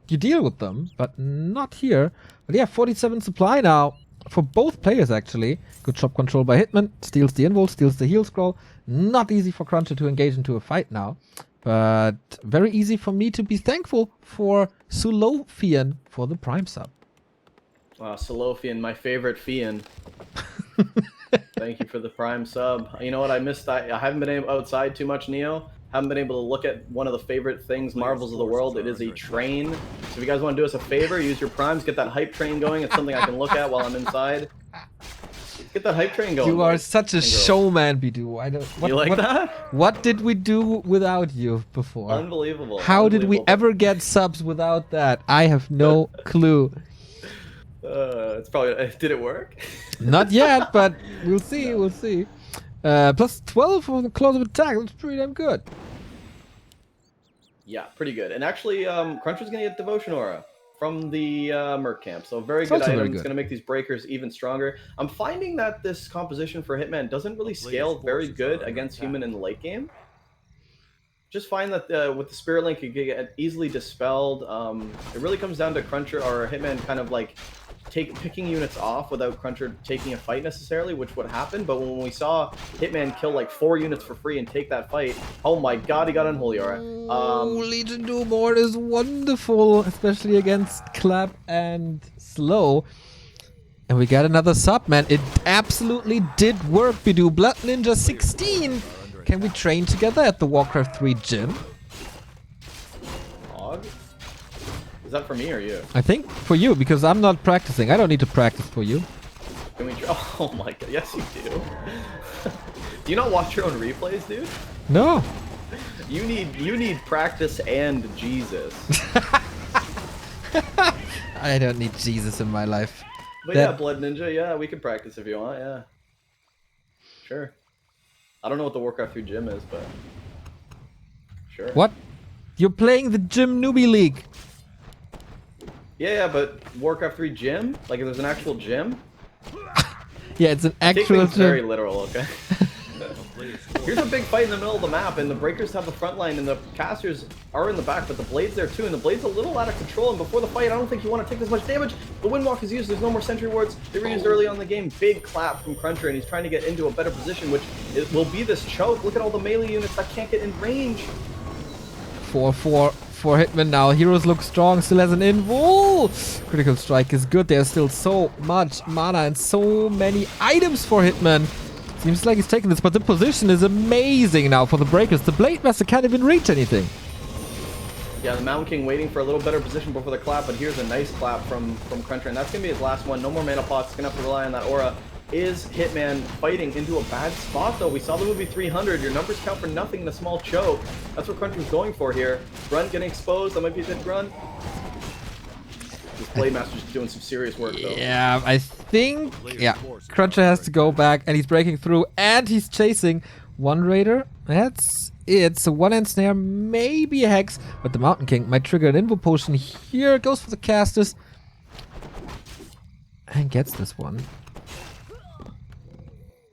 you deal with them, but not here. But yeah, 47 supply now for both players actually. Good shop control by Hitman. Steals the Involt, steals the heal scroll. Not easy for CrunCher to engage into a fight now. But very easy for me to be thankful for Sulofian for the Prime sub.
Sulofian, my favorite Fian. Thank you for the Prime sub. You know what I missed? I haven't been outside too much, Neo. Haven't been able to look at one of the favorite things, marvels of the world. It is a train. So if you guys want to do us a favor, use your Primes, get that hype train going. It's something I can look at while I'm inside. Get that hype train going.
You are such a showman, Bidoux.
You like that?
What did we do without you before?
Unbelievable.
How did we ever get subs without that? I have no clue.
It's probably. Did it work?
Not yet, but we'll see. We'll see. Plus 12 for the close of attack. That's pretty damn good.
Yeah, pretty good. And actually, CrunCher's gonna get Devotion Aura from the Merc camp. So very good item. It's going to make these breakers even stronger. I'm finding that this composition for Hitman doesn't really scale very good against human in the late game. Just find that with the Spirit Link, you get easily dispelled. It really comes down to CrunCher or Hitman kind of like picking units off without CrunCher taking a fight necessarily, which would happen. But when we saw Hitman kill like 4 units for free and take that fight, oh my god, he got Unholy Aura.
Legion do more is wonderful, especially against Clap and Slow. And we got another sub, man. It absolutely did work, Bidoux. Blood Ninja 16. Can we train together at the Warcraft 3 gym?
Is that for me or you?
I think for you, because I'm not practicing. I don't need to practice for you.
Can we? Oh my god! Yes, you do. Do you not watch your own replays, dude?
No.
You need practice and Jesus.
I don't need Jesus in my life.
But yeah, Blood Ninja. Yeah, we can practice if you want. Yeah. Sure. I don't know what the Warcraft 3 gym is, but sure.
What? You're playing the Gym Newbie League.
Yeah, but Warcraft 3 gym? Like, if there's an actual gym?
Yeah, it's an actual gym.
Very literal, okay? Here's a big fight in the middle of the map, and the breakers have the front line, and the casters are in the back, but the blade's there too, and the blade's a little out of control, and before the fight, I don't think you want to take this much damage. The Windwalk is used, there's no more sentry wards. They were used early on in the game. Big clap from CrunCher, and he's trying to get into a better position, which will be this choke. Look at all the melee units that can't get in range.
4-4 for Hitman now. Heroes look strong, still has an invul. Critical strike is good. There's still so much mana and so many items for Hitman. Seems like he's taking this, but the position is amazing now for the breakers. The Blade Master can't even reach anything.
Yeah, the Mountain King waiting for a little better position before the clap, but here's a nice clap from CrunCher, and that's going to be his last one. No more mana pots. He's going to have to rely on that aura. Is Hitman fighting into a bad spot, though? We saw the movie 300. Your numbers count for nothing in a small choke. That's what CrunCher's going for here. Grunt getting exposed. That might be a good Grunt. This Blade Master's doing some serious work, though.
Yeah, I think... Yeah, CrunCher has to go back, and he's breaking through, and he's chasing one Raider. That's it. So one-hand snare, maybe a Hex, but the Mountain King might trigger an Invo Potion here. Goes for the casters. And gets this one.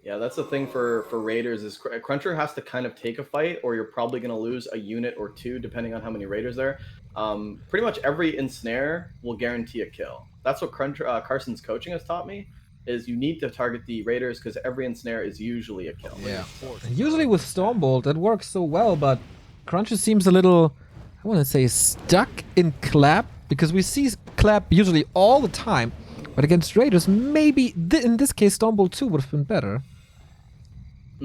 Yeah, that's the thing for Raiders is CrunCher has to kind of take a fight, or you're probably going to lose a unit or two, depending on how many Raiders there are. Pretty much every ensnare will guarantee a kill. That's what Carson's coaching has taught me, is you need to target the Raiders because every ensnare is usually a kill.
Yeah. Usually with Stormbolt, that works so well, but CrunCher seems a little, I want to say, stuck in Clap, because we see Clap usually all the time, but against Raiders, maybe in this case, Stormbolt 2 would have been better.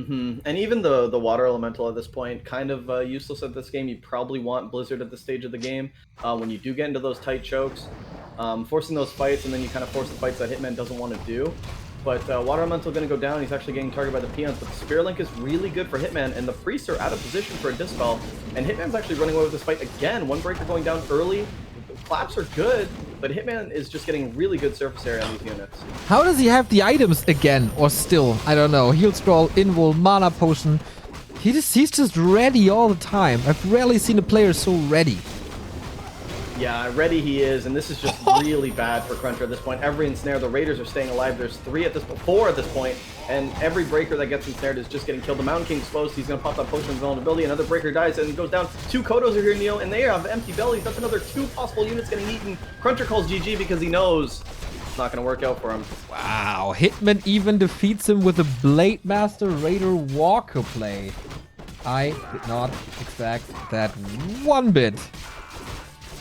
And even the water elemental at this point, kind of useless at this game. You probably want Blizzard at this stage of the game. When you do get into those tight chokes, forcing those fights, and then you kind of force the fights that Hitman doesn't want to do. But water elemental going to go down. He's actually getting targeted by the peons. But the Spirit Link is really good for Hitman, and the priests are out of position for a dispel. And Hitman's actually running away with this fight again. One breaker going down early. Claps are good, but Hitman is just getting really good surface area on these units.
How does he have the items again? Or still? I don't know. Heal scroll, invul, mana potion. He's just ready all the time. I've rarely seen a player so ready.
Yeah, ready he is, and this is just really bad for CrunCher at this point. Every ensnare, the Raiders are staying alive. There's 4 at this point, and every breaker that gets ensnared is just getting killed. The Mountain King's exposed. He's going to pop that potion of vulnerability. Another breaker dies and goes down. 2 Kodos are here, Neo, and they have empty bellies. That's another 2 possible units getting eaten. CrunCher calls GG because he knows it's not going to work out for him.
Wow, Hitman even defeats him with a Blade Master Raider Walker play. I did not expect that one bit.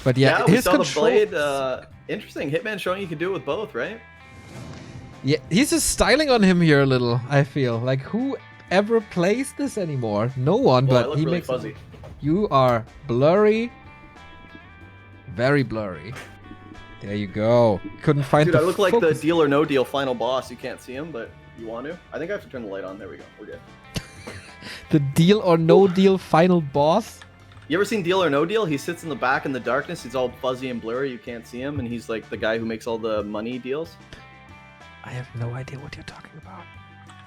But yeah,
we
his
saw
control...
the blade. Interesting. Hitman showing you can do it with both, right?
Yeah, he's just styling on him here a little, I feel. Like, who ever plays this anymore? No one,
Well,
but he
really
makes
fuzzy.
it. You are blurry. Very blurry. There you go. Couldn't find
Dude,
the
I look like the
focus.
Deal or No Deal final boss. You can't see him, but you want to? I think I have to turn the light on. There we go. We're good.
The Deal or No Deal final boss.
You ever seen Deal or No Deal? He sits in the back in the darkness. He's all fuzzy and blurry. You can't see him, and he's like the guy who makes all the money deals.
I have no idea what you're talking about.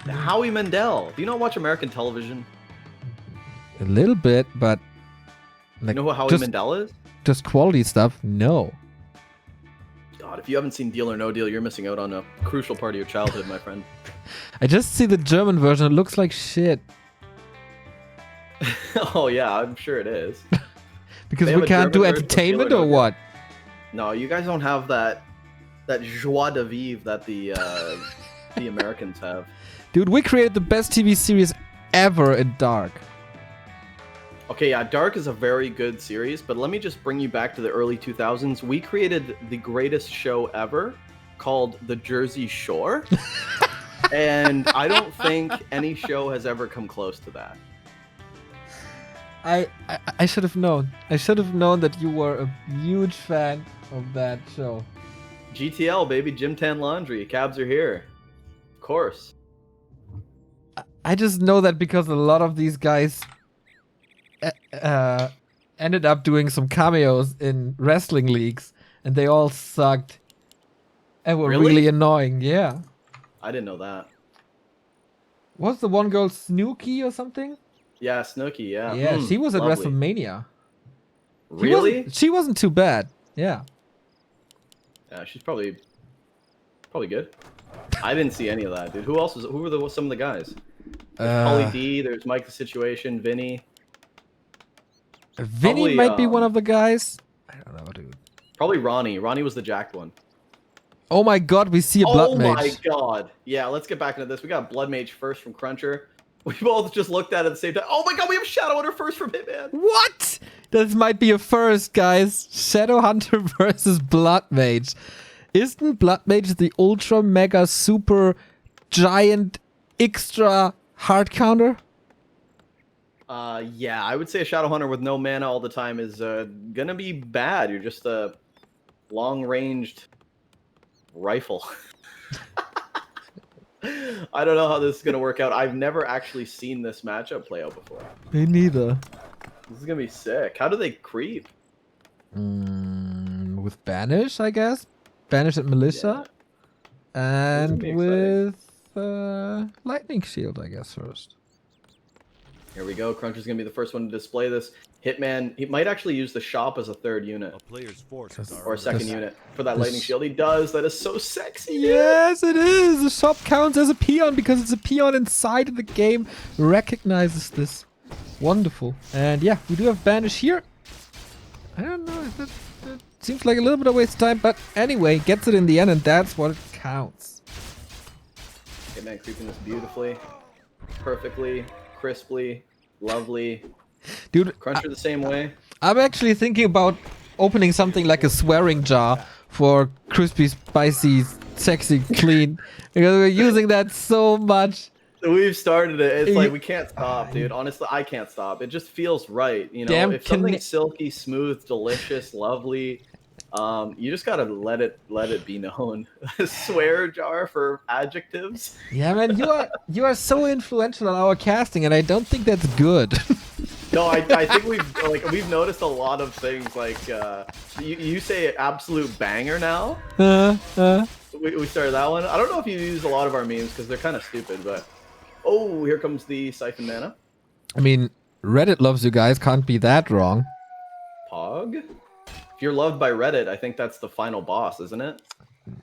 Howie Mandel. Do you not watch American television?
A little bit, but like,
You know who Howie
just,
Mandel is?
just quality stuff. No.
God, if you haven't seen Deal or No Deal, you're missing out on a crucial part of your childhood, my friend.
I just see the German version. It looks like shit.
Oh yeah, I'm sure it is.
Because
They
we
have a
can't do
German version of
entertainment
Deal or
or
No
what?
No, you guys don't have that joie de vivre that the Americans have.
Dude, we created the best TV series ever in Dark.
Okay, yeah, Dark is a very good series, but let me just bring you back to the early 2000s. We created the greatest show ever called The Jersey Shore. And I don't think any show has ever come close to that.
I should have known. I should have known that you were a huge fan of that show.
GTL, baby, Gym Tan Laundry. Cabs are here. Of course.
I just know that because a lot of these guys ended up doing some cameos in wrestling leagues, and they all sucked and were really annoying. Yeah.
I didn't know that.
Was the one girl Snooki or something?
Yeah, Snooki, yeah.
Yeah, she was at
lovely.
WrestleMania.
Really?
She wasn't too bad. Yeah.
Yeah, she's probably good. I didn't see any of that, dude. Who were some of the guys? Pauly D, there's Mike the Situation, Vinny.
Vinny
Probably,
might be one of the guys. I don't know, dude.
Probably Ronnie. Ronnie was the jacked one.
Oh my god, we see a blood mage.
Oh my god. Yeah, let's get back into this. We got Blood Mage first from CrunCher. We both just looked at it at the same time. Oh my god, we have Shadowhunter first from Hitman.
What? This might be a first, guys. Shadowhunter versus Blood Mage. Isn't Blood Mage the ultra mega super giant extra hard counter?
Yeah, I would say a Shadowhunter with no mana all the time is gonna be bad. You're just a long-ranged rifle. I don't know how this is gonna work out. I've never actually seen this matchup play out before.
Me neither.
This is gonna be sick. How do they creep?
With Banish, I guess. Banish at Militia.
Yeah.
And
This is
with Lightning Shield, I guess, first.
Here we go. CrunCher's gonna be the first one to display this. Hitman, he might actually use the shop as a third unit. Or a second unit for that lightning shield. He does. That is so sexy.
Yes, it is. The shop counts as a peon because it's a peon inside of the game. Recognizes this. Wonderful. And yeah, we do have Banish here. I don't know. That seems like a little bit of waste of time. But anyway, gets it in the end, and that's what counts.
Hitman creeping this beautifully, perfectly, crisply, lovely.
Dude,
CrunCher the same way.
I'm actually thinking about opening something like a swearing jar for crispy, spicy, sexy, clean. Because we're using that so much.
We've started it. It's like we can't stop, dude. Honestly, I can't stop. It just feels right. You know,
Damn,
if something's silky, smooth, delicious, lovely, you just gotta let it be known. Swear jar for adjectives.
Yeah, man, you are so influential on our casting, and I don't think that's good.
No, I think we've noticed a lot of things like you say absolute banger now. We started that one. I don't know if you use a lot of our memes because they're kind of stupid, but oh, here comes the Siphon Mana.
I mean, Reddit loves you guys. Can't be that wrong.
Pog. If you're loved by Reddit, I think that's the final boss, isn't it?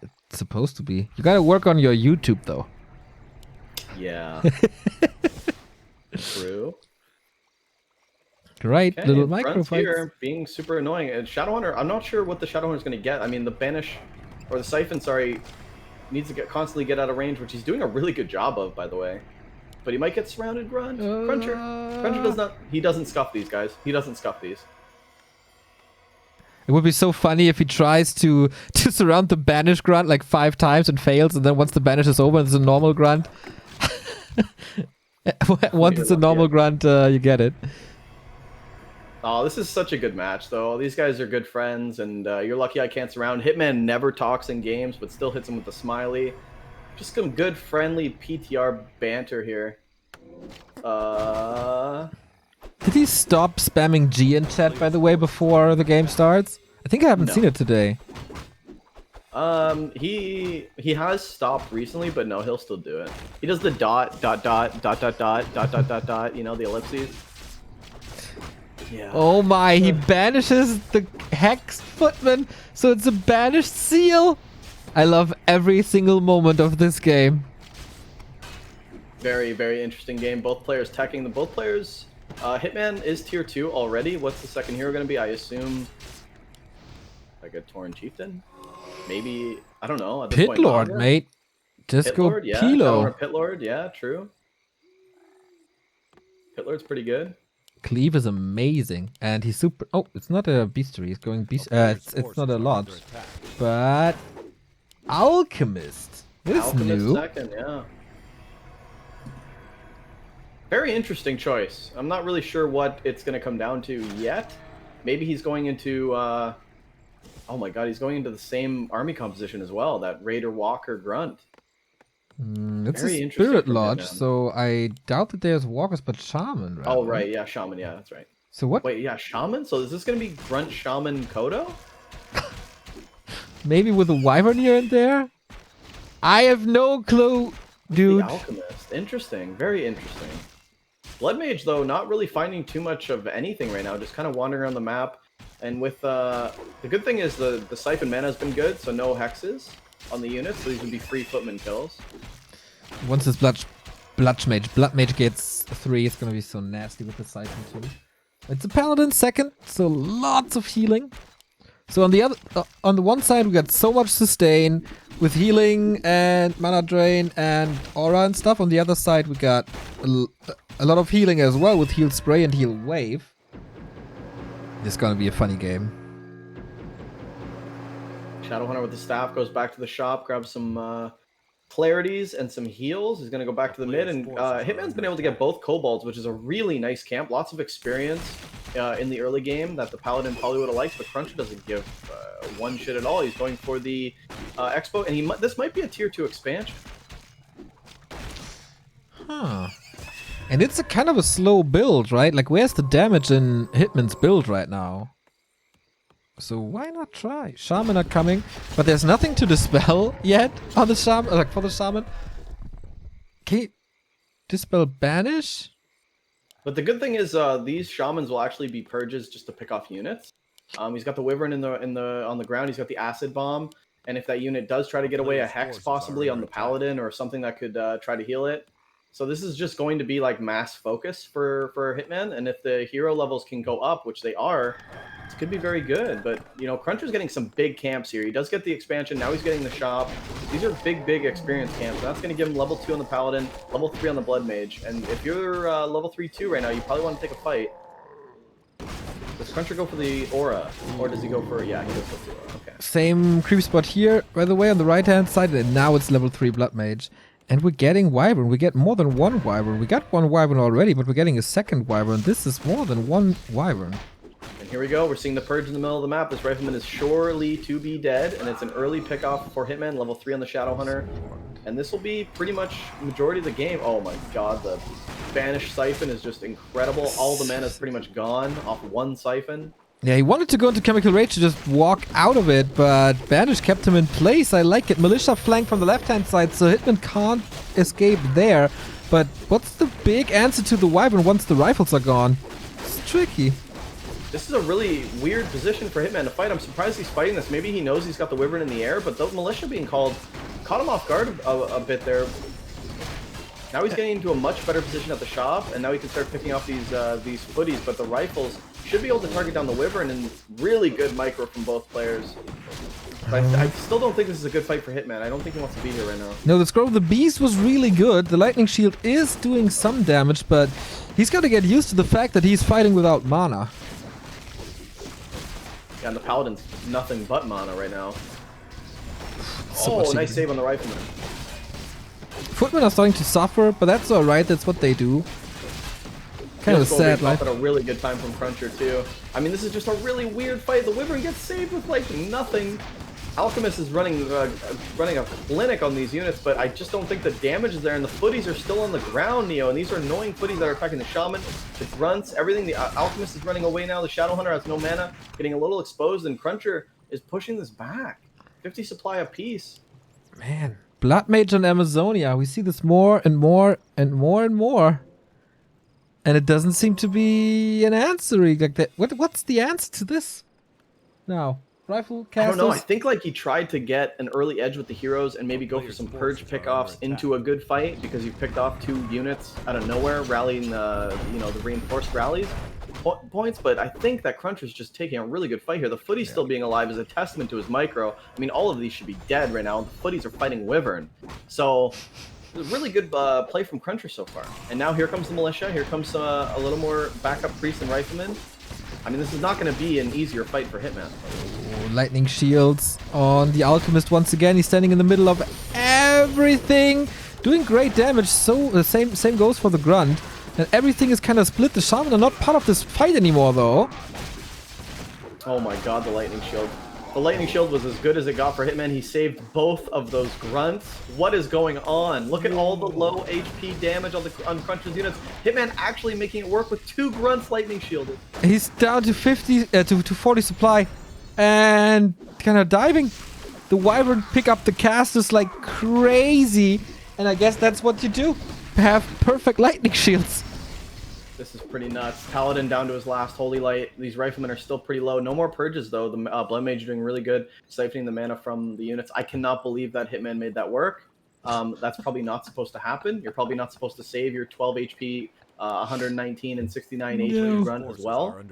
It's supposed to be. You gotta work on your YouTube though.
Yeah. True.
Right,
Okay,
little microphones.
here being super annoying. And Shadowhunter, I'm not sure what the Shadowhunter is going to get. I mean, the Banish, or the Siphon, sorry, needs to constantly get out of range, which he's doing a really good job of, by the way. But he might get surrounded, Grunt. CrunCher he doesn't scuff these, guys. He doesn't scuff these.
It would be so funny if he tries to surround the Banish Grunt like 5 times and fails, and then once the Banish is over, it's a normal Grunt. Once it's a normal Grunt, you get it.
Oh, this is such a good match, though. These guys are good friends, and you're lucky I can't surround. Hitman never talks in games, but still hits him with the smiley. Just some good, friendly PTR banter here.
Did he stop spamming G in chat, by the way, before the game starts? I think I haven't seen it today.
He has stopped recently, but no, he'll still do it. He does the dot, dot, dot, dot, dot, dot, dot, dot, dot, dot, you know, the ellipses. Yeah.
Oh my, he banishes the Hex Footman, so it's a banished seal. I love every single moment of this game.
Very, very interesting game. Both players teching the both players. Hitman is tier 2 already. What's the second hero going to be? I assume like a Tauren Chieftain? Maybe, I don't know.
Pit Lord, mate. Just go Kilo.
Pit Lord, yeah, true. Pit Lord's pretty good.
Cleave is amazing, and he's super. Oh, it's not a bestiary. He's going beast. It's not a lodge, but Alchemist. This is new.
Second, yeah. Very interesting choice. I'm not really sure what it's going to come down to yet. Maybe he's going into. Oh my God, he's going into the same army composition as well. That Raider Walker Grunt.
It's a spirit lodge, so I doubt that there's walkers, but shaman, right?
Oh, right, yeah, shaman, yeah, that's right.
So what?
Wait, yeah, shaman? So is this going to be Grunt Shaman Kodo?
Maybe with a wyvern here and there? I have no clue, dude.
The Alchemist, interesting, very interesting. Blood Mage, though, not really finding too much of anything right now, just kind of wandering around the map. And with, the good thing is the Siphon mana has been good, so no hexes on the units, so these would be free footman kills.
Once this Blood Mage gets 3, it's gonna be so nasty with the Siphon too. It's a Paladin second, so lots of healing. So on the other, on the one side we got so much sustain with healing and mana drain and aura and stuff. On the other side we got a lot of healing as well with heal spray and heal wave. This is gonna be a funny game.
Shadowhunter with the staff goes back to the shop, grabs some clarities and some heals. He's going to go back to the mid, and Hitman's been able to get both kobolds, which is a really nice camp. Lots of experience in the early game that the Paladin probably would have liked, but CrunCher doesn't give one shit at all. He's going for the Expo, and this might be a tier 2 expansion.
Huh. And it's a kind of a slow build, right? Like, where's the damage in Hitman's build right now? So why not try? Shaman are coming, but there's nothing to dispel yet on the shaman, like for the shaman. Okay, dispel banish.
But the good thing is these shamans will actually be purges just to pick off units. He's got the wyvern on the ground. He's got the acid bomb, and if that unit does try to get away, a hex possibly on the paladin or something that could try to heal it. So this is just going to be like mass focus for Hitman, and if the hero levels can go up, which they are, it could be very good. But you know, CrunCher's getting some big camps here. He does get the expansion. Now he's getting the shop. These are big experience camps. That's going to give him level 2 on the paladin, level 3 on the blood mage. And if you're level 3-2 right now, you probably want to take a fight. Does CrunCher go for the aura, or does he go for? Yeah, he does go for the aura. Okay.
Same creep spot here, by the way, on the right hand side, and now it's level 3 blood mage. And we're getting Wyvern. We get more than one Wyvern. We got one Wyvern already, but we're getting a second Wyvern. This is more than one Wyvern.
And here we go. We're seeing the purge in the middle of the map. This rifleman is surely to be dead, and it's an early pickoff for Hitman, level 3 on the Shadow Hunter. And this will be pretty much majority of the game. Oh my god, the Banished Siphon is just incredible. All the mana is pretty much gone off one Siphon.
Yeah, he wanted to go into Chemical Rage to just walk out of it, but Banish kept him in place. I like it. Militia flank from the left-hand side, so Hitman can't escape there. But what's the big answer to the Wyvern once the rifles are gone? It's tricky.
This is a really weird position for Hitman to fight. I'm surprised he's fighting this. Maybe he knows he's got the Wyvern in the air, but the Militia being called caught him off guard a bit there. Now he's getting into a much better position at the shop, and now he can start picking off these footies, but the rifles should be able to target down the Wyvern, and really good micro from both players. But I still don't think this is a good fight for Hitman. I don't think he wants to be here right now.
No, the Scroll of the Beast was really good. The Lightning Shield is doing some damage, but he's got to get used to the fact that he's fighting without mana.
Yeah, and the Paladin's nothing but mana right now.
So
oh, nice save on the Rifleman.
Footmen are starting to suffer, but that's alright. That's what they do. Kind of sad life.
At a really good time from CrunCher too. I mean, this is just a really weird fight. The Wyvern gets saved with like nothing. Alchemist is running a clinic on these units, but I just don't think the damage is there. And the footies are still on the ground, Neo. And these are annoying footies that are attacking the Shaman, the Grunts, everything. The Alchemist is running away now. The Shadow Hunter has no mana, getting a little exposed, and CrunCher is pushing this back. 50 supply apiece.
Man, Blood Mage and Amazonia. We see this more and more and more and more. And it doesn't seem to be an answer like that. What's the answer to this? Now, rifle castles?
I don't know. I think like he tried to get an early edge with the heroes and maybe go for some purge pickoffs into a good fight because you picked off 2 units out of nowhere, rallying the reinforced rallies points. But I think that CrunCher's just taking a really good fight here. The footy still being alive is a testament to his micro. I mean, all of these should be dead right now. The footies are fighting Wyvern, so. A really good play from CrunCher so far. And now here comes the Militia. Here comes a little more backup Priest and Rifleman. I mean, this is not going to be an easier fight for Hitman.
Oh, lightning shields on the Alchemist once again. He's standing in the middle of everything. Doing great damage. So same goes for the Grunt. And everything is kind of split. The Shaman are not part of this fight anymore, though.
Oh my god, the Lightning Shield. The Lightning Shield was as good as it got for Hitman. He saved both of those Grunts. What is going on? Look at all the low HP damage on CrunCher's units. Hitman actually making it work with 2 Grunts Lightning Shielded.
He's down to 40 supply. And kind of diving. The Wyvern pick up the casters like crazy. And I guess that's what you do. Have perfect Lightning Shields.
This is pretty nuts. Paladin down to his last Holy Light. These Riflemen are still pretty low. No more purges, though. The Blood Mage doing really good, siphoning the mana from the units. I cannot believe that Hitman made that work. That's probably not supposed to happen. You're probably not supposed to save your 12 HP, 119 and 69 HP Grunt as well.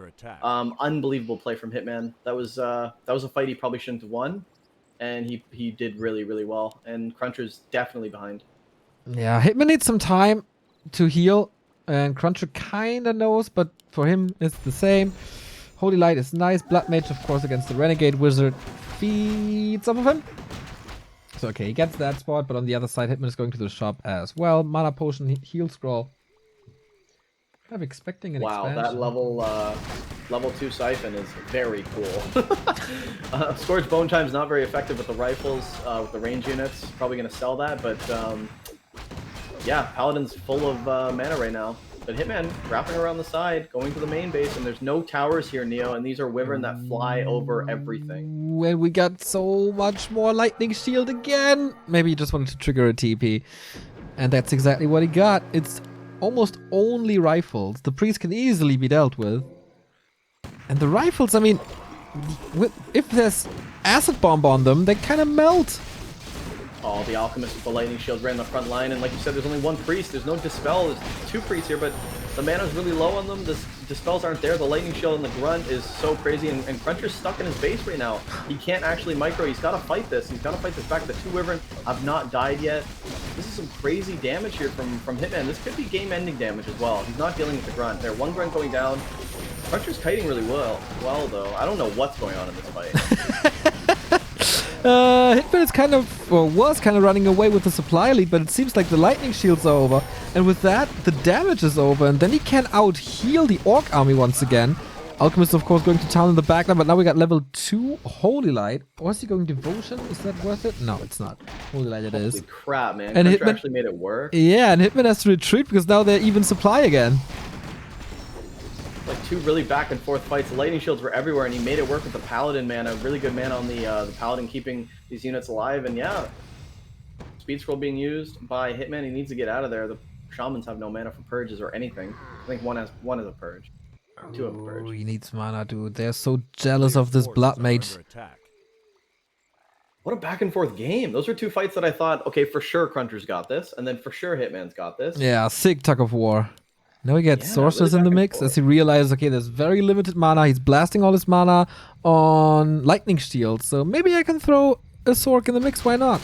Unbelievable play from Hitman. That was a fight he probably shouldn't have won, and he did really, really well. And CrunCher's definitely behind.
Yeah, Hitman needs some time to heal. And CrunCher kinda knows, but for him it's the same. Holy Light is nice. Blood Mage, of course, against the Renegade Wizard feeds off of him. So okay, he gets that spot, but on the other side, Hitman is going to the shop as well. Mana Potion, Heal Scroll. Kind of expecting an expansion.
That level 2 Siphon is very cool. Scourge Bone Chime's not very effective with the rifles, with the range units. Probably going to sell that, but yeah, Paladin's full of mana right now. But Hitman wrapping around the side, going to the main base, and there's no towers here, Neo, and these are Wyvern that fly over everything.
And we got so much more Lightning Shield again. Maybe he just wanted to trigger a TP. And that's exactly what he got. It's almost only rifles. The Priest can easily be dealt with. And the rifles, I mean, if there's acid bomb on them, they kind of melt.
Oh, the Alchemist with the Lightning Shield ran the front line, and like you said, there's only 1 Priest. There's no Dispel. There's 2 Priests here, but the mana's really low on them. The Dispels aren't there. The Lightning Shield and the Grunt is so crazy, and CrunCher's stuck in his base right now. He can't actually micro. He's got to fight this. He's got to fight this back. The 2 Wyvern have not died yet. This is some crazy damage here from Hitman. This could be game-ending damage as well. He's not dealing with the Grunt. There, 1 Grunt going down. CrunCher's kiting really well, though. I don't know what's going on in this fight.
Hitman is kind of, or was kind of running away with the supply lead, but it seems like the lightning shields are over. And with that, the damage is over, and then he can out-heal the Orc army once again. Alchemist, of course, going to town in the backline, but now we got level 2 Holy Light. Or is he going Devotion? Is that worth it? No, it's not. Holy Light it is.
Holy crap, man.
And
CrunCher
Hitman
actually made it work.
Yeah, and Hitman has to retreat because now they're even supply again.
Like 2 really back and forth fights. The lightning shields were everywhere, and he made it work with the Paladin mana. Really good mana on the Paladin, keeping these units alive. And yeah, Speed Scroll being used by Hitman. He needs to get out of there. The Shamans have no mana for purges or anything. I think one has a purge. 2 have a purge.
Oh, he needs mana, dude. They're so jealous of this Blood Mage.
What a back and forth game. Those are 2 fights that I thought, okay, for sure CrunCher's got this, and then for sure Hitman's got this.
Yeah, sick tug of war. Now we get Sorceress
really
in the mix as he realizes, okay, there's very limited mana. He's blasting all his mana on Lightning Shield. So maybe I can throw a Sorc in the mix. Why not?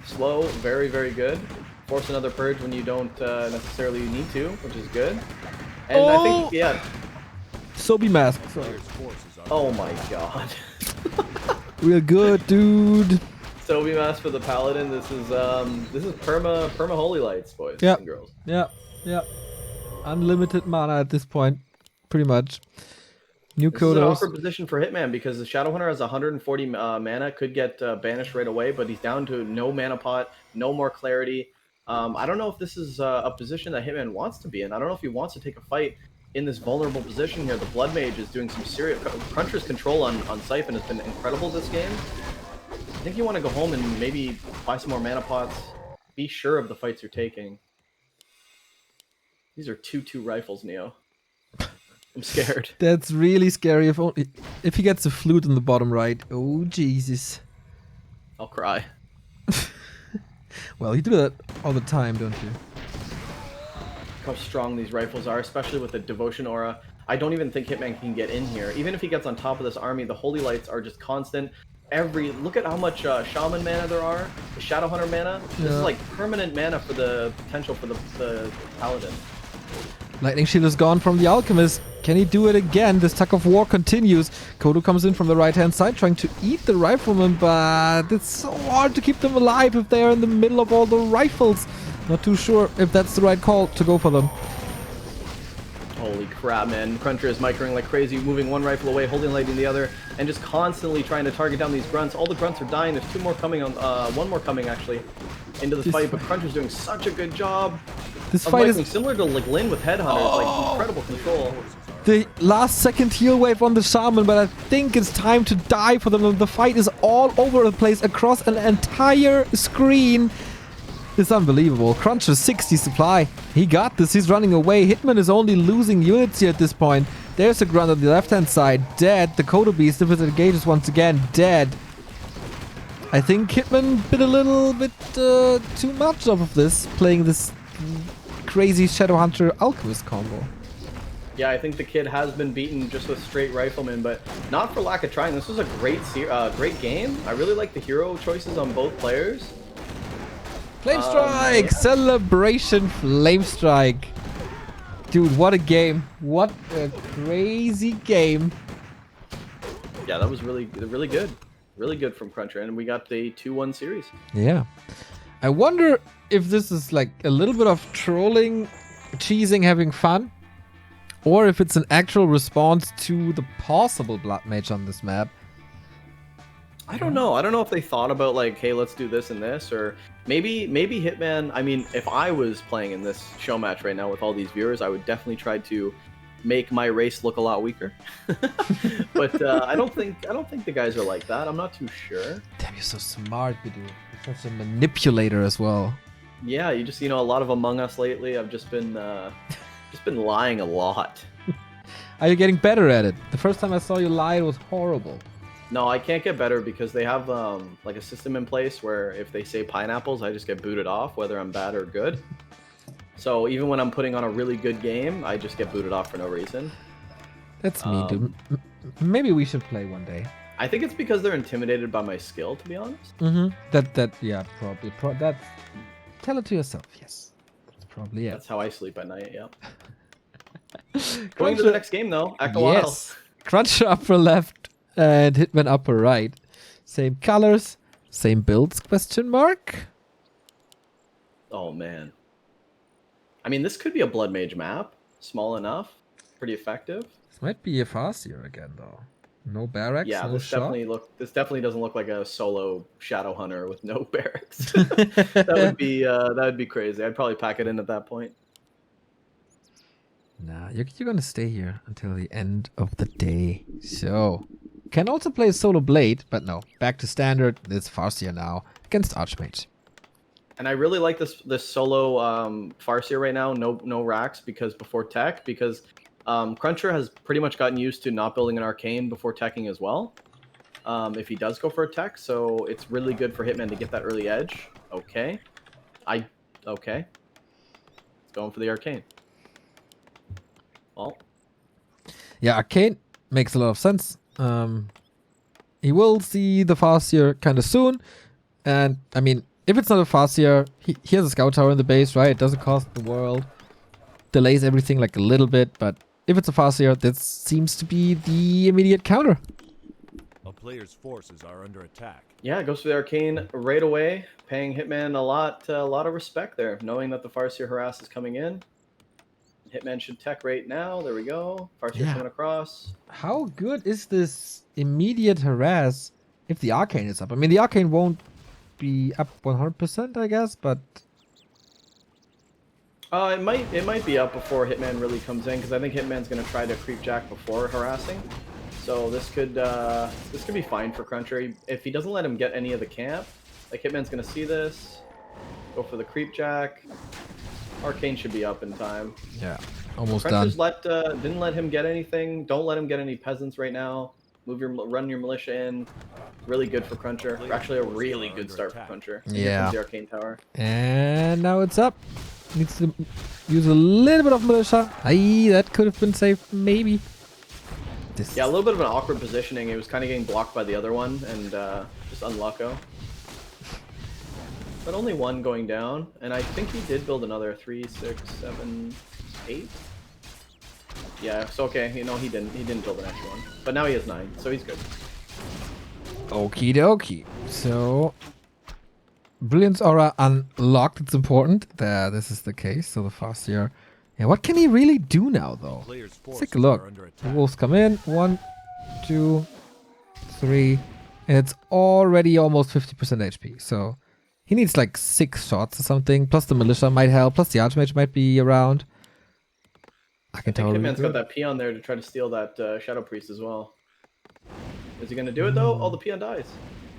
Slow, very, very good. Force another purge when you don't necessarily need to, which is good. And I think, yeah.
Sobi Mask.
Oh my god.
Real good, dude.
Sobi Mask for the Paladin. This is perma Holy Lights, boys and girls.
Yeah. Unlimited mana at this point, pretty much. New
This is an
Kodos.
awkward position for Hitman because the Shadowhunter has 140 mana, could get banished right away, but he's down to no mana pot, no more clarity. I don't know if this is a position that Hitman wants to be in. I don't know if he wants to take a fight in this vulnerable position here. The Blood Mage is doing some serious... CrunCher's control on Siphon has been incredible this game. I think you want to go home and maybe buy some more mana pots. Be sure of the fights you're taking. These are 2-2 rifles, Neo. I'm scared.
That's really scary. If he gets a flute in the bottom right. Oh, Jesus.
I'll cry.
Well, you do that all the time, don't you?
How strong these rifles are, especially with the Devotion Aura. I don't even think Hitman can get in here. Even if he gets on top of this army, the Holy Lights are just constant. Look at how much Shaman mana there are, the Shadowhunter mana. This is like permanent mana for the potential for the Paladin.
Lightning Shield is gone from the Alchemist. Can he do it again? This tug of war continues. Kodo comes in from the right-hand side trying to eat the rifleman, but it's so hard to keep them alive if they are in the middle of all the rifles. Not too sure if that's the right call to go for them.
Holy crap, man. CrunCher is microing like crazy, moving one rifle away, holding lighting the other, and just constantly trying to target down these grunts. All the grunts are dying. There's 2 more coming on, 1 more coming actually into the fight, but CrunCher's doing such a good job.
This fight is
similar to like Lin with Headhunters, like incredible control.
The last second heal wave on the Shaman, but I think it's time to die for them. The fight is all over the place across an entire screen. It's unbelievable. CrunCher 60 supply. He got this. He's running away. Hitman is only losing units here at this point. There's a grunt on the left-hand side. Dead. The Kodo Beast, if it engages once again, dead. I think Hitman bit a little bit too much off of this, playing this crazy Shadowhunter Alchemist combo.
Yeah, I think the kid has been beaten just with straight riflemen, but not for lack of trying. This was a great game. I really like the hero choices on both players.
Flame Strike! Celebration Flame Strike! Dude, what a game. What a crazy game.
Yeah, that was really good. Really good from CrunCher, and we got the 2-1 series.
Yeah. I wonder if this is like a little bit of trolling, cheesing, having fun, or if it's an actual response to the possible Blood Mage on this map.
I don't know. I don't know if they thought about like, hey, let's do this and this, or maybe Hitman. I mean, if I was playing in this show match right now with all these viewers, I would definitely try to make my race look a lot weaker. But I don't think the guys are like that. I'm not too sure.
Damn, you're so smart, Bidoux. You're such a manipulator as well.
Yeah, you just a lot of Among Us lately. I've just been lying a lot.
Are you getting better at it? The first time I saw you lie, it was horrible.
No, I can't get better because they have like a system in place where if they say pineapples, I just get booted off, whether I'm bad or good. So even when I'm putting on a really good game, I just get booted off for no reason.
That's me, dude. Maybe we should play one day.
I think it's because they're intimidated by my skill, to be honest.
Yeah, probably. Tell it to yourself, yes. That's probably it.
That's how I sleep at night, yeah. Going to the next game, though. Echo
yes. CrunCher upper left. And Hitman upper right. Same colors, same builds, question mark?
Oh, man. I mean, this could be a Blood Mage map. Small enough. Pretty effective.
This might be a Farseer again, though. No barracks,
Yeah,
no
this
shot.
definitely doesn't look like a solo Shadow Hunter with no barracks. that would be crazy. I'd probably pack it in at that point.
Nah, you're gonna stay here until the end of the day. So, can also play solo Blade, but no. Back to standard. It's Farseer now against Archmage.
And I really like this solo Farseer right now. No racks because before tech because CrunCher has pretty much gotten used to not building an arcane before teching as well. If he does go for a tech, so it's really good for Hitman to get that early edge. Okay, okay. It's going for the arcane. Well,
yeah, arcane makes a lot of sense. He will see the Farseer kind of soon, and I mean, if it's not a Farseer, he has a scout tower in the base, right? It doesn't cost the world, delays everything like a little bit, but if it's a Farseer, this seems to be the immediate counter.
A player's forces are under attack.
yeah, it goes for the arcane right away, paying Hitman a lot of respect there, knowing that the Farseer harass is coming in. Hitman should tech right now. There we go. Farseer coming across.
How good is this immediate harass if the arcane is up? I mean, the arcane won't be up 100%, I guess, but
It might be up before Hitman really comes in because I think Hitman's gonna try to creep jack before harassing. So this could be fine for CrunCher if he doesn't let him get any of the camp. Like Hitman's gonna see this, go for the creep jack. Arcane should be up in time.
yeah, almost done.
CrunCher's didn't let him get anything. Don't let him get any peasants right now. Run your militia in. Really good for CrunCher. Actually, a really good start for CrunCher.
Yeah.
The arcane tower.
And now it's up. Needs to use a little bit of militia. Aye, that could have been safe, maybe.
Yeah, a little bit of an awkward positioning. He was kind of getting blocked by the other one, and just unlucko. But only one going down, and I think he did build another 3, 6, 7, 8. Yeah, so okay, you know, he didn't build an extra one. But now he has 9, so he's good.
Okie dokie. So, Brilliance Aura unlocked. It's important that this is the case. So the Farseer. Yeah, what can he really do now, though? Let's take a look. The wolves come in. 1, 2, 3. And it's already almost 50% HP. So he needs like 6 shots or something. Plus the militia might help. Plus the Archmage might be around. I think
Hitman's got that peon there to try to steal that Shadow Priest as well. Is he going to do it, though? Oh, the peon dies.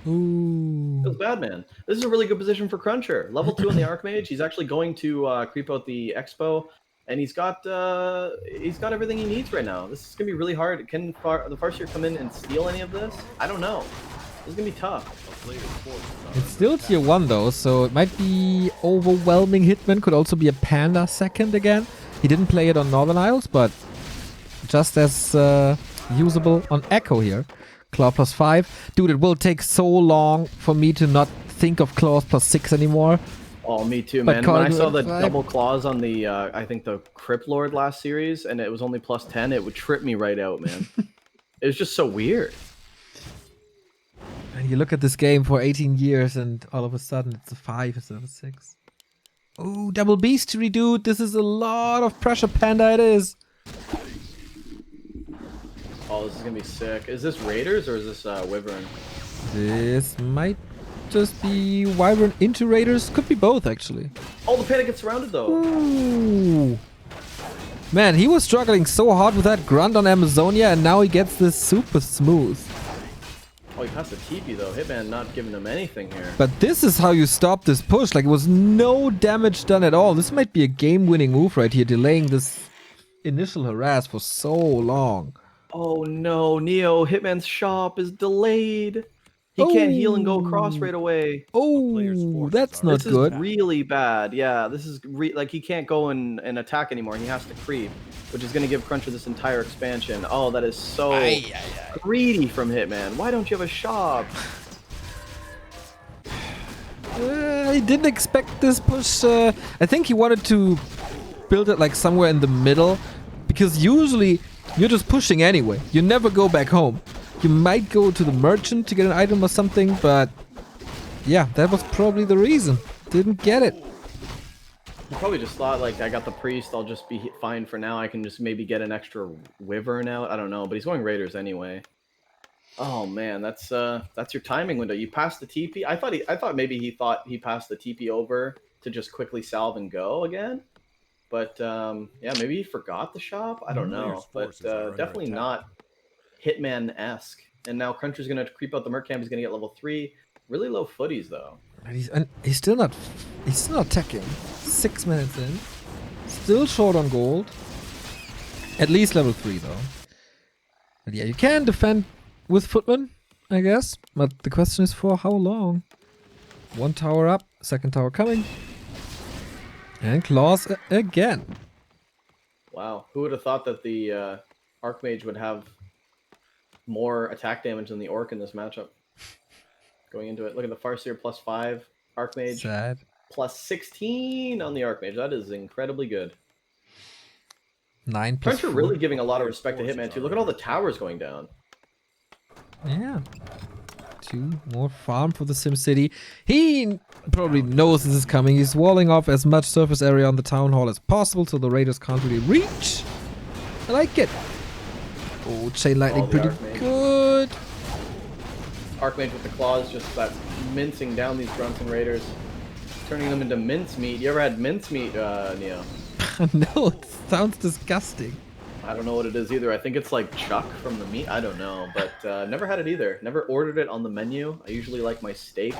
Ooh.
Feels bad, man. This is a really good position for CrunCher. Level 2 on the Archmage. He's actually going to creep out the Expo. And he's got everything he needs right now. This is going to be really hard. Can the Farseer come in and steal any of this? I don't know. This is going to be tough.
It's still tier 1 though, so it might be overwhelming. Hitman could also be a Panda second again. He didn't play it on Northern Isles, but just as usable on Echo here. Claw plus 5. Dude, it will take so long for me to not think of claws plus 6 anymore.
Oh, me too, man. When I saw the double claws on the, I think the Crypt Lord last series, and it was only plus 10, it would trip me right out, man. It was just so weird.
And you look at this game for 18 years, and all of a sudden it's a 5 instead of a 6. Oh, double bestiary, dude. This is a lot of pressure, Panda. It is.
Oh, this is gonna be sick. Is this Raiders or is this Wyvern?
This might just be Wyvern into Raiders. Could be both, actually.
Oh, the Panda gets surrounded though.
Ooh. Man, he was struggling so hard with that grunt on Amazonia, and now he gets this super smooth.
Oh, he passed the TP though. Hitman not giving him anything here.
But this is how you stop this push. Like, it was no damage done at all. This might be a game-winning move right here, delaying this initial harass for so long.
Oh no, Neo, Hitman's shop is delayed. He can't heal and go across right away.
Oh, that's not good.
This is really bad. Yeah, this is like he can't go and attack anymore. He has to creep, which is going to give CrunCher this entire expansion. Oh, that is so greedy from Hitman. Why don't you have a shop?
I didn't expect this push. I think he wanted to build it like somewhere in the middle, because usually you're just pushing anyway. You never go back home. You might go to the merchant to get an item or something, but yeah, that was probably the reason. Didn't get it.
He probably just thought, like, I got the priest, I'll just be fine for now. I can just maybe get an extra wyvern out. I don't know, but he's going raiders anyway. Oh man, that's your timing window. You passed the TP. I thought maybe he thought he passed the TP over to just quickly salve and go again. But yeah, maybe he forgot the shop. I don't know, but definitely not Hitman-esque. And now CrunCher's gonna creep out the merc camp. He's gonna get level 3. Really low footies though.
He's still not attacking. 6 minutes in. Still short on gold. At least level 3 though. But yeah, you can defend with footman, I guess. But the question is for how long? 1 tower up, 2nd tower coming. And claws again.
Wow, who would have thought that the Archmage would have more attack damage than the Orc in this matchup? Going into it, look at the Farseer +5, Archmage
Sad.
+16 on the Archmage. That is incredibly good.
9+4.
CrunCher really giving a lot of respect to Hitman too. Look at all the towers going down.
Yeah. 2 more farm for the SimCity. He probably knows this is coming. He's walling off as much surface area on the town hall as possible so the raiders can't really reach. I like it. Oh, chain lightning pretty good.
Archmage with the claws, just that mincing down these Grunts raiders, turning them into mincemeat. You ever had mincemeat, Neo?
No, it sounds disgusting.
I don't know what it is either. I think it's like chuck from the meat. I don't know, but never had it either. Never ordered it on the menu. I usually like my steak.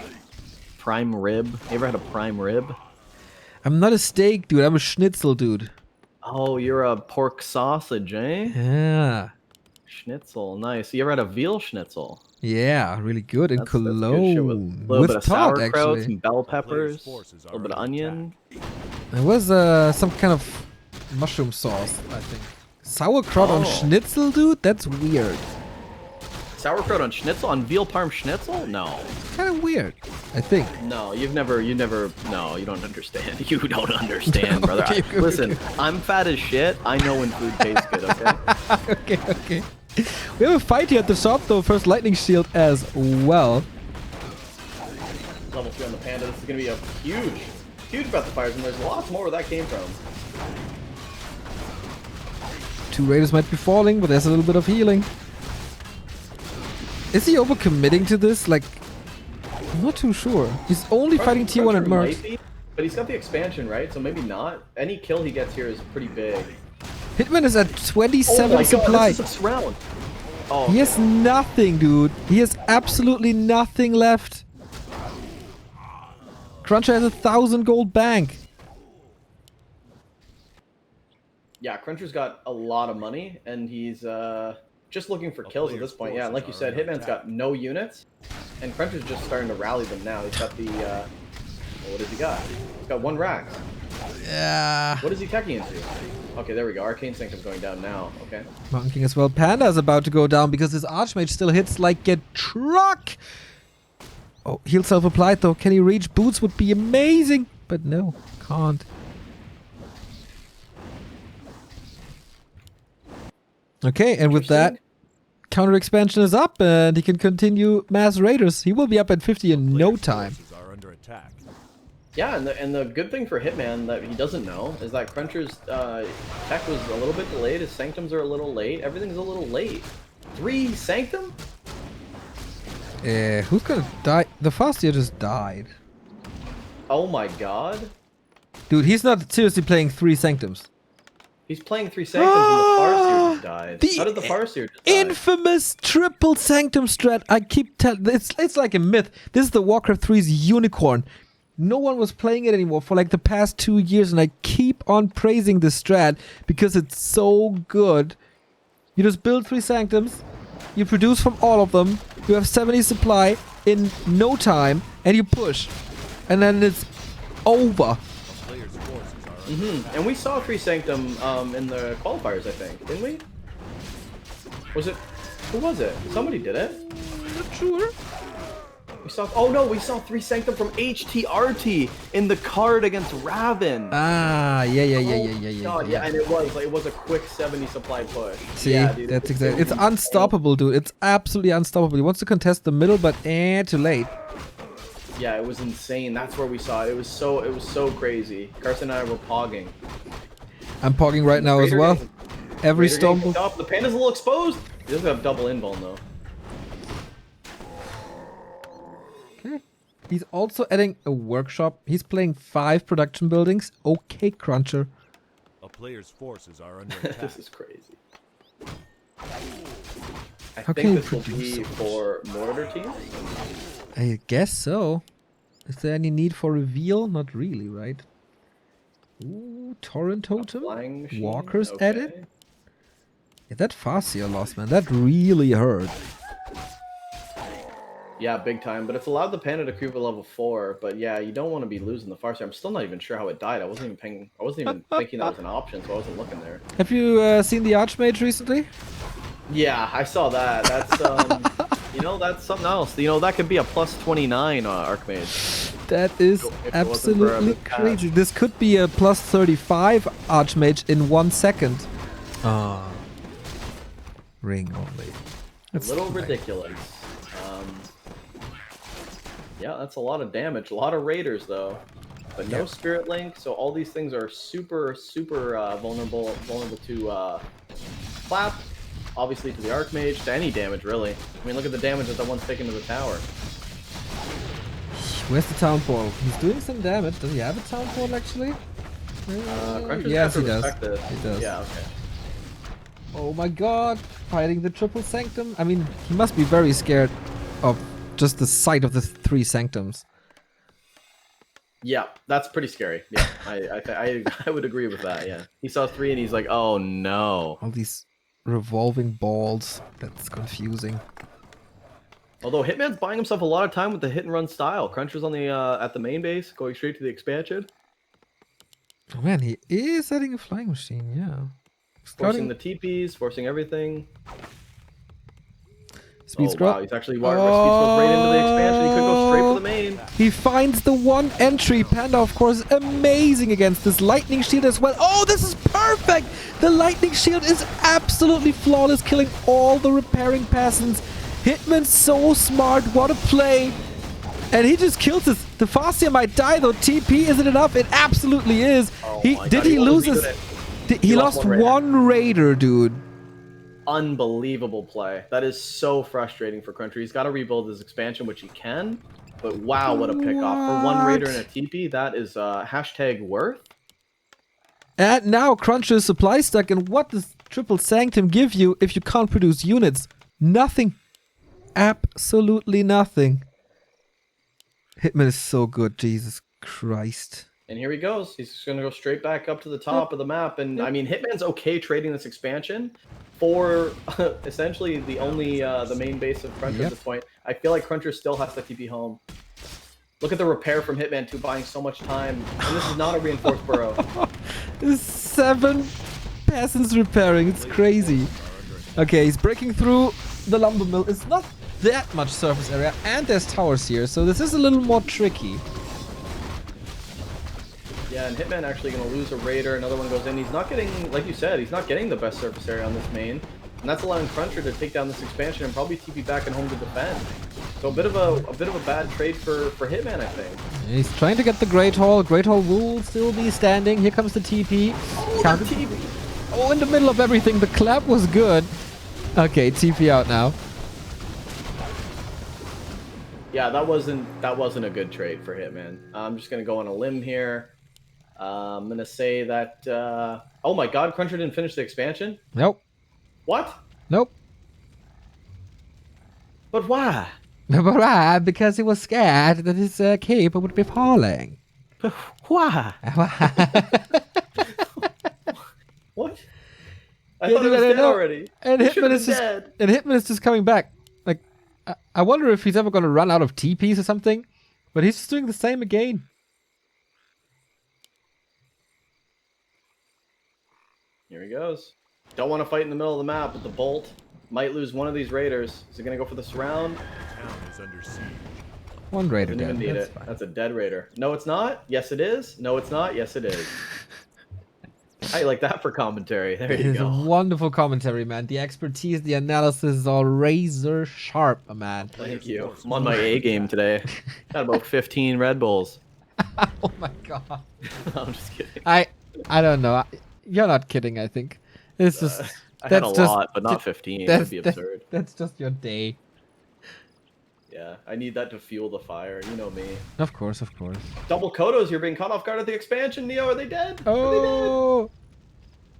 Prime rib. You ever had a prime rib?
I'm not a steak dude, I'm a schnitzel dude.
Oh, you're a pork sausage, eh?
Yeah.
Schnitzel, nice. You ever had a veal schnitzel?
Yeah, really good. In Cologne.
That's good shit with a little bit of
Todd,
sauerkraut,
actually.
some bell peppers, a little bit of onion.
It was some kind of mushroom sauce, I think. Sauerkraut on schnitzel, dude? That's weird.
Sauerkraut on schnitzel? On veal parm schnitzel? No.
It's kind of weird, I think.
No, you never, no, you don't understand. You don't understand, brother.
Okay,
Listen, I'm fat as shit. I know when food tastes good, okay?
Okay. We have a fight here at the shop, though. First lightning shield as well.
Level 3 on the panda. This is going to be a huge breath of fires, and there's lots more where that came from.
2 raiders might be falling, but there's a little bit of healing. Is he overcommitting to this? Like, I'm not too sure. He's only fighting T1 and Mercs.
But he's got the expansion, right? So maybe not. Any kill he gets here is pretty big.
Hitman is at 27 supply.
This is a round. Oh,
he has nothing, dude. He has absolutely nothing left. CrunCher has 1,000 gold bank.
Yeah, CrunCher's got a lot of money, and he's just looking for kills at this point. Yeah, and like you said, Hitman's got no units, and CrunCher's just starting to rally them now. He's got the, well, what has he got? He's got 1 rack.
Yeah.
What is he teching into? Okay, there we go. Arcane Sanctum's going down now. Okay.
Mountain King as well. Panda's about to go down because his Archmage still hits like a truck. Oh, heal self-applied though. Can he reach? Boots would be amazing. But no, can't. Okay, and with that, counter expansion is up and he can continue mass raiders. He will be up at 50 in no time.
Yeah, and the good thing for Hitman that he doesn't know is that CrunCher's tech was a little bit delayed. His Sanctums are a little late. Everything's a little late. 3 Sanctum?
Who's gonna die? The Farseer just died.
Oh my god.
Dude, he's not seriously playing 3 Sanctums.
He's playing 3 Sanctums and the Farseer just died. How did the Farseer just die?
Infamous triple Sanctum strat. I keep telling... It's like a myth. This is the Warcraft 3's unicorn. No one was playing it anymore for like the past 2 years, and I keep on praising this strat because it's so good. You just build 3 Sanctums, you produce from all of them, you have 70 supply in no time, and you push. And then it's over.
And we saw 3 Sanctum in the qualifiers, I think, didn't we? Was it... Who was it? Somebody did it.
Not sure.
saw. Oh no, we saw 3 Sanctum from HTRT in the card against Raven.
Ah, yeah.
God, yeah, and it was a quick 70 supply push.
See,
yeah, dude,
that's exactly. It's unstoppable, dude. It's absolutely unstoppable. He wants to contest the middle, but too late.
Yeah, it was insane. That's where we saw it. It was so crazy. Carson and I were pogging.
I'm pogging right now as well. Every storm.
The Panda's a little exposed. He doesn't have double invuln though.
Okay. He's also adding a workshop. He's playing 5 production buildings. Okay, CrunCher.
A player's forces are under attack.
This is crazy. I
How can
think
you
this will
produce
be
so much?
for mortar teams.
I guess so. Is there any need for reveal? Not really, right? Ooh, Torrent Totem.
Flying machine.
Walkers
Okay.
added. Yeah, that Farseer loss, man. That really hurt.
Yeah, big time. But it's allowed the Panda to creep at level 4. But yeah, you don't want to be losing the Farseer. I'm still not even sure how it died. I wasn't even thinking that was an option, so I wasn't looking there.
Have you seen the Archmage recently?
Yeah, I saw that. That's you know, that's something else. You know, that could be a plus 29 Archmage.
That is
If it wasn't for
absolutely
the pass.
crazy. This could be a plus 35 Archmage in 1 second. Ah. Ring only. That's
A little
too late.
ridiculous. Yeah, that's a lot of damage. A lot of raiders though, but no Spirit Link. So all these things are super vulnerable to clap. Obviously to the Archmage, to any damage really. I mean, look at the damage that the one's taking to the tower.
Where's the town portal? He's doing some damage. Does he have a town portal actually?
CrunCher's
Yes,
got
he
to
does.
respect it.
He does.
Yeah, okay.
Oh my god, fighting the triple sanctum. I mean, he must be very scared of just the sight of the 3 sanctums.
Yeah, that's pretty scary. Yeah, I would agree with that. Yeah, he saw 3 and he's like, oh no.
All these revolving balls. That's confusing.
Although Hitman's buying himself a lot of time with the hit and run style. CrunCher's on the at the main base, going straight to the expansion.
Oh man, he is adding a flying machine, yeah.
Forcing the TPs, forcing everything.
Speed
Oh
scroll.
wow, he's actually speed scrolled right into the expansion. He could go straight for the main.
He finds the one entry. Panda, of course, amazing against this lightning shield as well. Oh, this is perfect! The lightning shield is absolutely flawless, killing all the repairing peasants. Hitman's so smart. What a play! And he just kills us. The Farseer might die though. TP isn't enough. It absolutely is.
Oh
He
my
did
God,
he lose
wasn't
his?
even
He lost one raider, dude.
Unbelievable play. That is so frustrating for CrunCher. He's got to rebuild his expansion, which he can. But wow, what a pickoff. For one raider and a TP, that is hashtag worth.
And now CrunCher is supply stuck. And what does Triple Sanctum give you if you can't produce units? Nothing. Absolutely nothing. Hitman is so good. Jesus Christ.
And here he goes. He's just going to go straight back up to the top of the map. And I mean, Hitman's okay trading this expansion for essentially the only the main base of CrunCher at this point. I feel like CrunCher still has to TP home. Look at the repair from Hitman 2 buying so much time. And this is not a reinforced burrow.
7 peasants repairing. It's crazy. Okay, he's breaking through the lumber mill. It's not that much surface area, and there's towers here, so this is a little more tricky.
Yeah, and Hitman actually going to lose a raider. Another one goes in. He's not getting, like you said, he's not getting the best surface area on this main. And that's allowing CrunCher to take down this expansion and probably TP back and home to defend. So a bit of a bad trade for Hitman, I think.
He's trying to get the Great Hall. Great Hall will still be standing. Here comes the TP.
Oh, TP.
Oh, in the middle of everything. The clap was good. Okay, TP out now.
Yeah, that wasn't a good trade for Hitman. I'm just gonna go on a limb here. I'm gonna say that. Oh my God, CrunCher didn't finish the expansion.
Nope.
What?
Nope.
But why?
Why? Because he was scared that his cape would be falling.
But why? What? I thought it was dead already.
And
It should've
Hitman is
been
just
dead.
and Hitman is just coming back. Like, I wonder if he's ever gonna run out of TPs or something. But he's just doing the same again.
Here he goes. Don't want to fight in the middle of the map with the bolt. Might lose one of these raiders. Is he gonna go for the surround?
The town is under siege.
One raider
Didn't even
dead.
need
That's
it.
fine.
That's a dead raider. No, it's not. Yes, it is. No, it's not. Yes, it is. How you like that for commentary? There
It
you
is a
go.
wonderful commentary, man. The expertise, the analysis is all razor sharp, man.
Thank you. I'm on my A game today. Got about 15 Red Bulls.
Oh my god.
No, I'm just kidding.
I don't know. You're not kidding, I think. It's just
I had a
that's just
lot, but not 15.
that's
That'd be absurd.
that's just your day.
Yeah, I need that to fuel the fire. You know me.
Of course, of course.
Double Kodos, you're being caught off guard at the expansion, Neo. Are they dead?
Oh.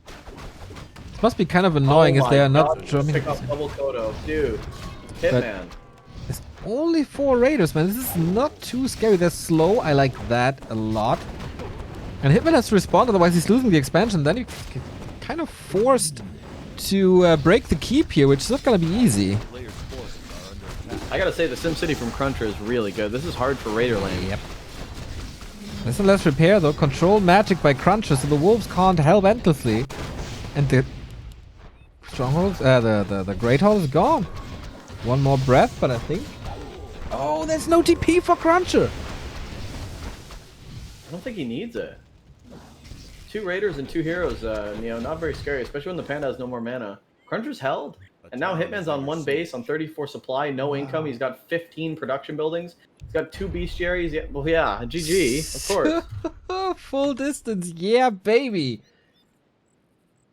It must be kind of annoying if they are not drumming.
Pick up double Kodo, dude. Hitman.
It's only 4 raiders, man. This is not too scary. They're slow. I like that a lot. And Hitman has to respond, otherwise he's losing the expansion. Then you get kind of forced to break the keep here, which is not going to be easy.
Players' forces are under attack.
I gotta say, the SimCity from CrunCher is really good. This is hard for Raider Lane.
Yep. Less and less repair, though. Control magic by CrunCher, so the wolves can't help endlessly. And the strongholds, the Great Hall is gone. One more breath, but I think... Oh, there's no TP for CrunCher.
I don't think he needs it. 2 Raiders and 2 heroes, Neo, not very scary, especially when the Panda has no more mana. CrunCher's held. And now Hitman's on 1 base, on 34 supply, no income. He's got 15 production buildings. He's got 2 bestiaries. Yeah, well, yeah, GG, of course.
Full distance, yeah, baby.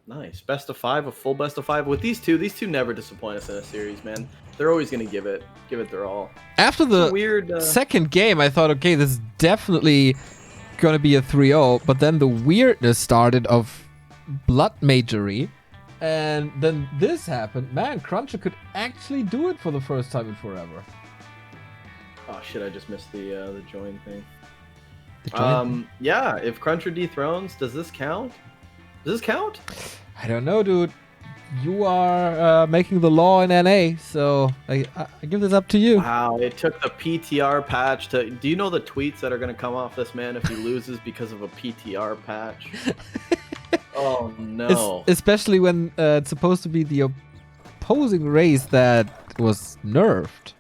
Nice. Best of 5, a full best of 5. With these two never disappoint us in a series, man. They're always going to give it their all.
After the
weird
second game, I thought, okay, this is definitely going to be a 3-0. But then the weirdness started of blood majory. And then this happened. Man, CrunCher could actually do it for the first time in forever.
Oh shit, I just missed the join thing.
The join?
Yeah, if CrunCher dethrones, does this count? Does this count?
I don't know, dude. You are making the law in NA, so I give this up to you.
Wow, it took the PTR patch to... Do you know the tweets that are going to come off this man if he loses because of a PTR patch? Oh, no.
Especially when it's supposed to be the opposing race that was nerfed.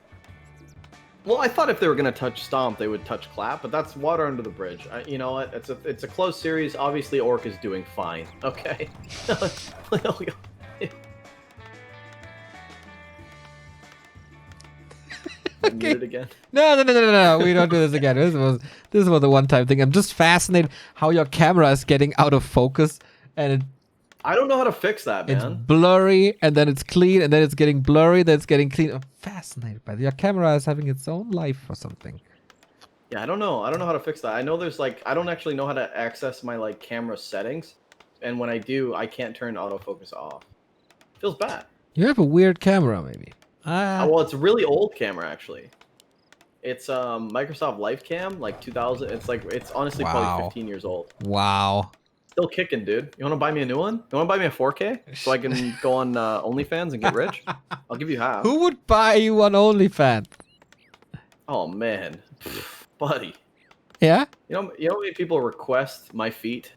Well, I thought if they were going to touch Stomp, they would touch Clap, but that's water under the bridge. You know what? It's a close series. Obviously, Orc is doing fine. Okay.
Okay.
It again.
No. We don't do this again. This was a one-time thing. I'm just fascinated how your camera is getting out of focus, and
I don't know how to fix that,
it's
man.
blurry, and then it's clean, and then it's getting blurry, then it's getting clean. I'm fascinated by it. Your camera is having its own life or something.
Yeah, I don't know. I don't know how to fix that. I know there's I don't actually know how to access my camera settings, and when I do, I can't turn autofocus off. Feels bad.
You have a weird camera, maybe.
Well, it's a really old camera actually. It's Microsoft LifeCam, 2000. It's honestly probably 15 years old.
Wow.
Still kicking, dude. You want to buy me a new one? You want to buy me a 4K so I can go on OnlyFans and get rich? I'll give you half.
Who would buy you on OnlyFans?
Oh man, buddy.
Yeah.
You know how many people request my feet?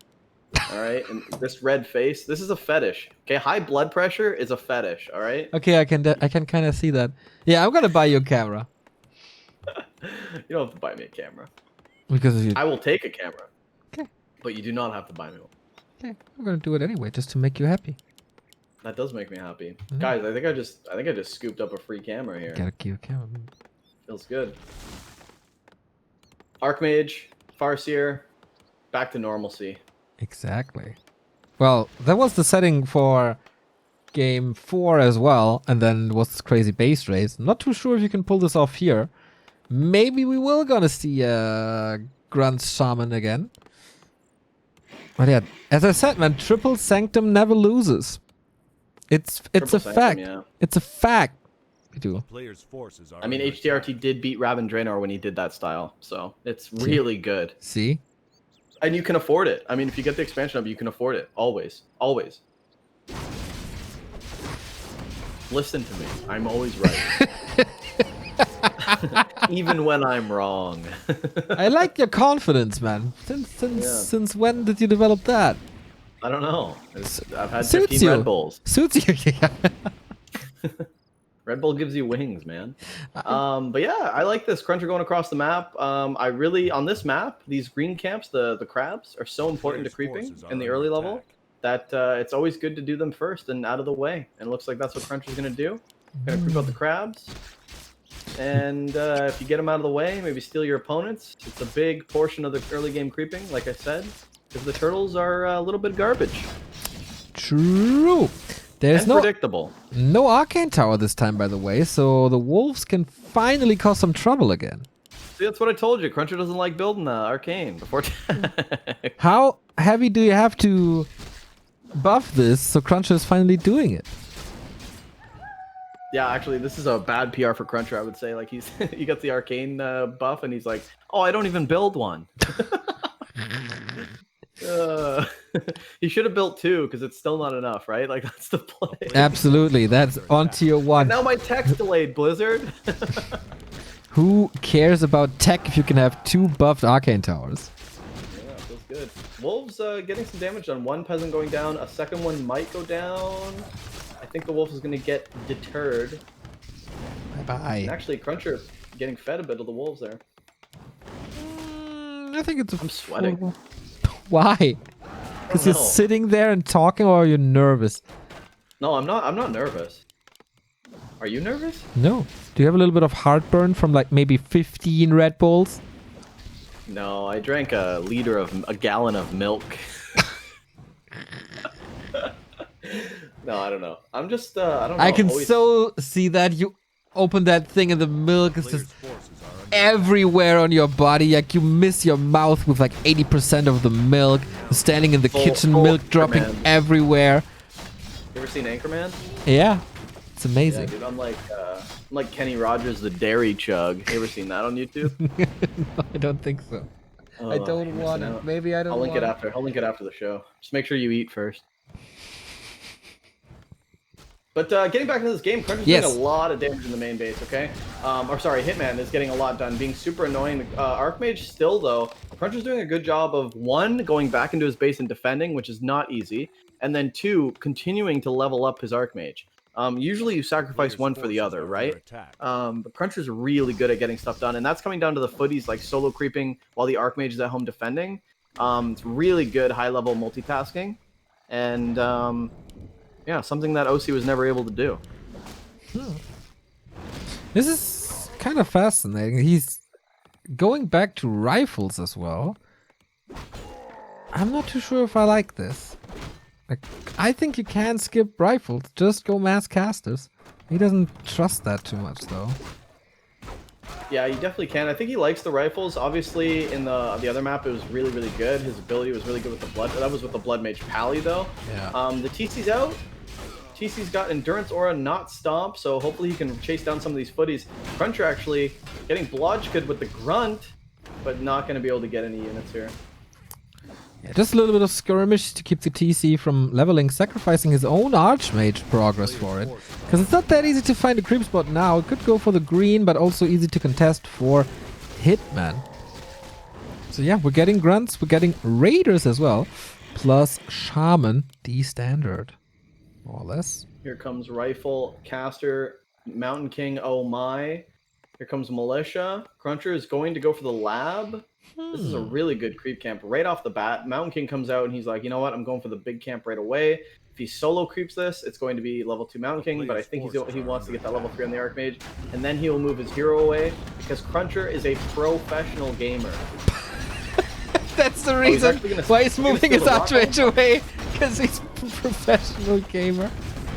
All right, and this red face. This is a fetish. Okay, high blood pressure is a fetish. All right.
Okay, I can kind of see that. Yeah, I'm gonna buy you a camera.
You don't have to buy me a camera.
Because you...
I will take a camera.
Okay.
But you do not have to buy me one.
Okay, I'm gonna do it anyway, just to make you happy.
That does make me happy,
Mhm.
guys. I think I just scooped up a free camera here.
Gotta keep a camera.
Feels good. Archmage, Farseer, back to normalcy.
Exactly. Well, that was the setting for game 4 as well, and then was this crazy base race. Not too sure if you can pull this off here. Maybe we will gonna see a Grunt Shaman again. But yeah, as I said, man, Triple Sanctum never loses. It's a fact.
Yeah.
It's a fact. We do.
Players' forces are
I mean,
under
HDRT did beat Rabin Draenor when he did that style, so it's really good.
See?
And you can afford it. I mean, if you get the expansion up, you can afford it. Always. Always. Listen to me. I'm always right. Even when I'm wrong.
I like your confidence, man. Since when did you develop that?
I don't know. I've had
Suits
15
you.
Red Bulls.
Suits you. Yeah.
Red Bull gives you wings, man. But yeah, I like this CrunCher going across the map. I really on this map, these green camps, the crabs, are so important to creeping in the early level that it's always good to do them first and out of the way. And it looks like that's what CrunCher's gonna do. Gonna creep out the crabs. And if you get them out of the way, maybe steal your opponents. It's a big portion of the early game creeping, like I said, because the turtles are a little bit garbage.
True. There's
and predictable.
No arcane tower this time, by the way, so the wolves can finally cause some trouble again.
See, that's what I told you. CrunCher doesn't like building arcane before.
How heavy do you have to buff this so CrunCher is finally doing it?
Yeah, actually, this is a bad PR for CrunCher, I would say. Like, he got the arcane buff, and he's like, "Oh, I don't even build one." He should have built 2 because it's still not enough, right? Like, that's the play.
Absolutely, that's on tier 1.
And now my tech's delayed, Blizzard.
Who cares about tech if you can have 2 buffed arcane towers?
Yeah, feels good. Wolves getting some damage on one peasant going down. A second one might go down. I think the wolf is going to get deterred.
Bye-bye.
And actually, CrunCher getting fed a bit of the wolves there.
I think it's
I'm sweating.
Why? Because you're sitting there and talking, or are you nervous?
No, I'm not. I'm not nervous. Are you nervous?
No. Do you have a little bit of heartburn from like maybe 15 Red Bulls?
No, I drank a gallon of milk. No, I don't know. I'm just, I don't know.
I can so see that you open that thing and the milk is just everywhere on your body. Like you miss your mouth with like 80% of the milk. You're standing in the kitchen, milk dropping everywhere.
You ever seen Anchorman?
Yeah, it's amazing.
Yeah, dude, I'm like Kenny Rogers, the dairy chug. You ever seen that on YouTube?
No, I don't think so.
Oh,
I don't want it. Maybe I don't.
I'll link it after. I'll link it after the show. Just make sure you eat first. But getting back into this game, CrunCher's doing a lot of damage in the main base, okay? Or sorry, Hitman is getting a lot done, being super annoying. Archmage still, though, CrunCher's doing a good job of, 1, going back into his base and defending, which is not easy, and then 2, continuing to level up his Archmage. Usually you sacrifice one for the other, right? But CrunCher's really good at getting stuff done, and that's coming down to the footies, like solo creeping while the Archmage is at home defending. It's really good high-level multitasking, and... yeah, something that OC was never able to do.
This is kind of fascinating. He's going back to rifles as well. I'm not too sure if I like this. Like, I think you can skip rifles. Just go mass casters. He doesn't trust that too much, though.
Yeah, you definitely can. I think he likes the rifles. Obviously, in the other map, it was really, really good. His ability was really good with the blood. That was with the Blood Mage Pally, though.
Yeah.
The TC's out. TC's got Endurance Aura, not Stomp, so hopefully he can chase down some of these footies. CrunCher actually getting blodged good with the Grunt, but not going to be able to get any units here.
Yeah, just a little bit of skirmish to keep the TC from leveling, sacrificing his own Archmage progress for it. Because it's not that easy to find a creep spot now. It could go for the green, but also easy to contest for Hitman. So yeah, we're getting Grunts, we're getting Raiders as well, plus Shaman, the standard. More or less.
Here comes Rifle, Caster, Mountain King, oh my. Here comes Militia. CrunCher is going to go for the lab. This is a really good creep camp right off the bat. Mountain King comes out and he's like, you know what? I'm going for the big camp right away. If he solo creeps this, it's going to be level 2 Mountain King, but I think he wants to get that level 3 on the Archmage. And then he will move his hero away because CrunCher is a professional gamer.
That's the reason why he's moving his Archmage away. Because he's a professional gamer.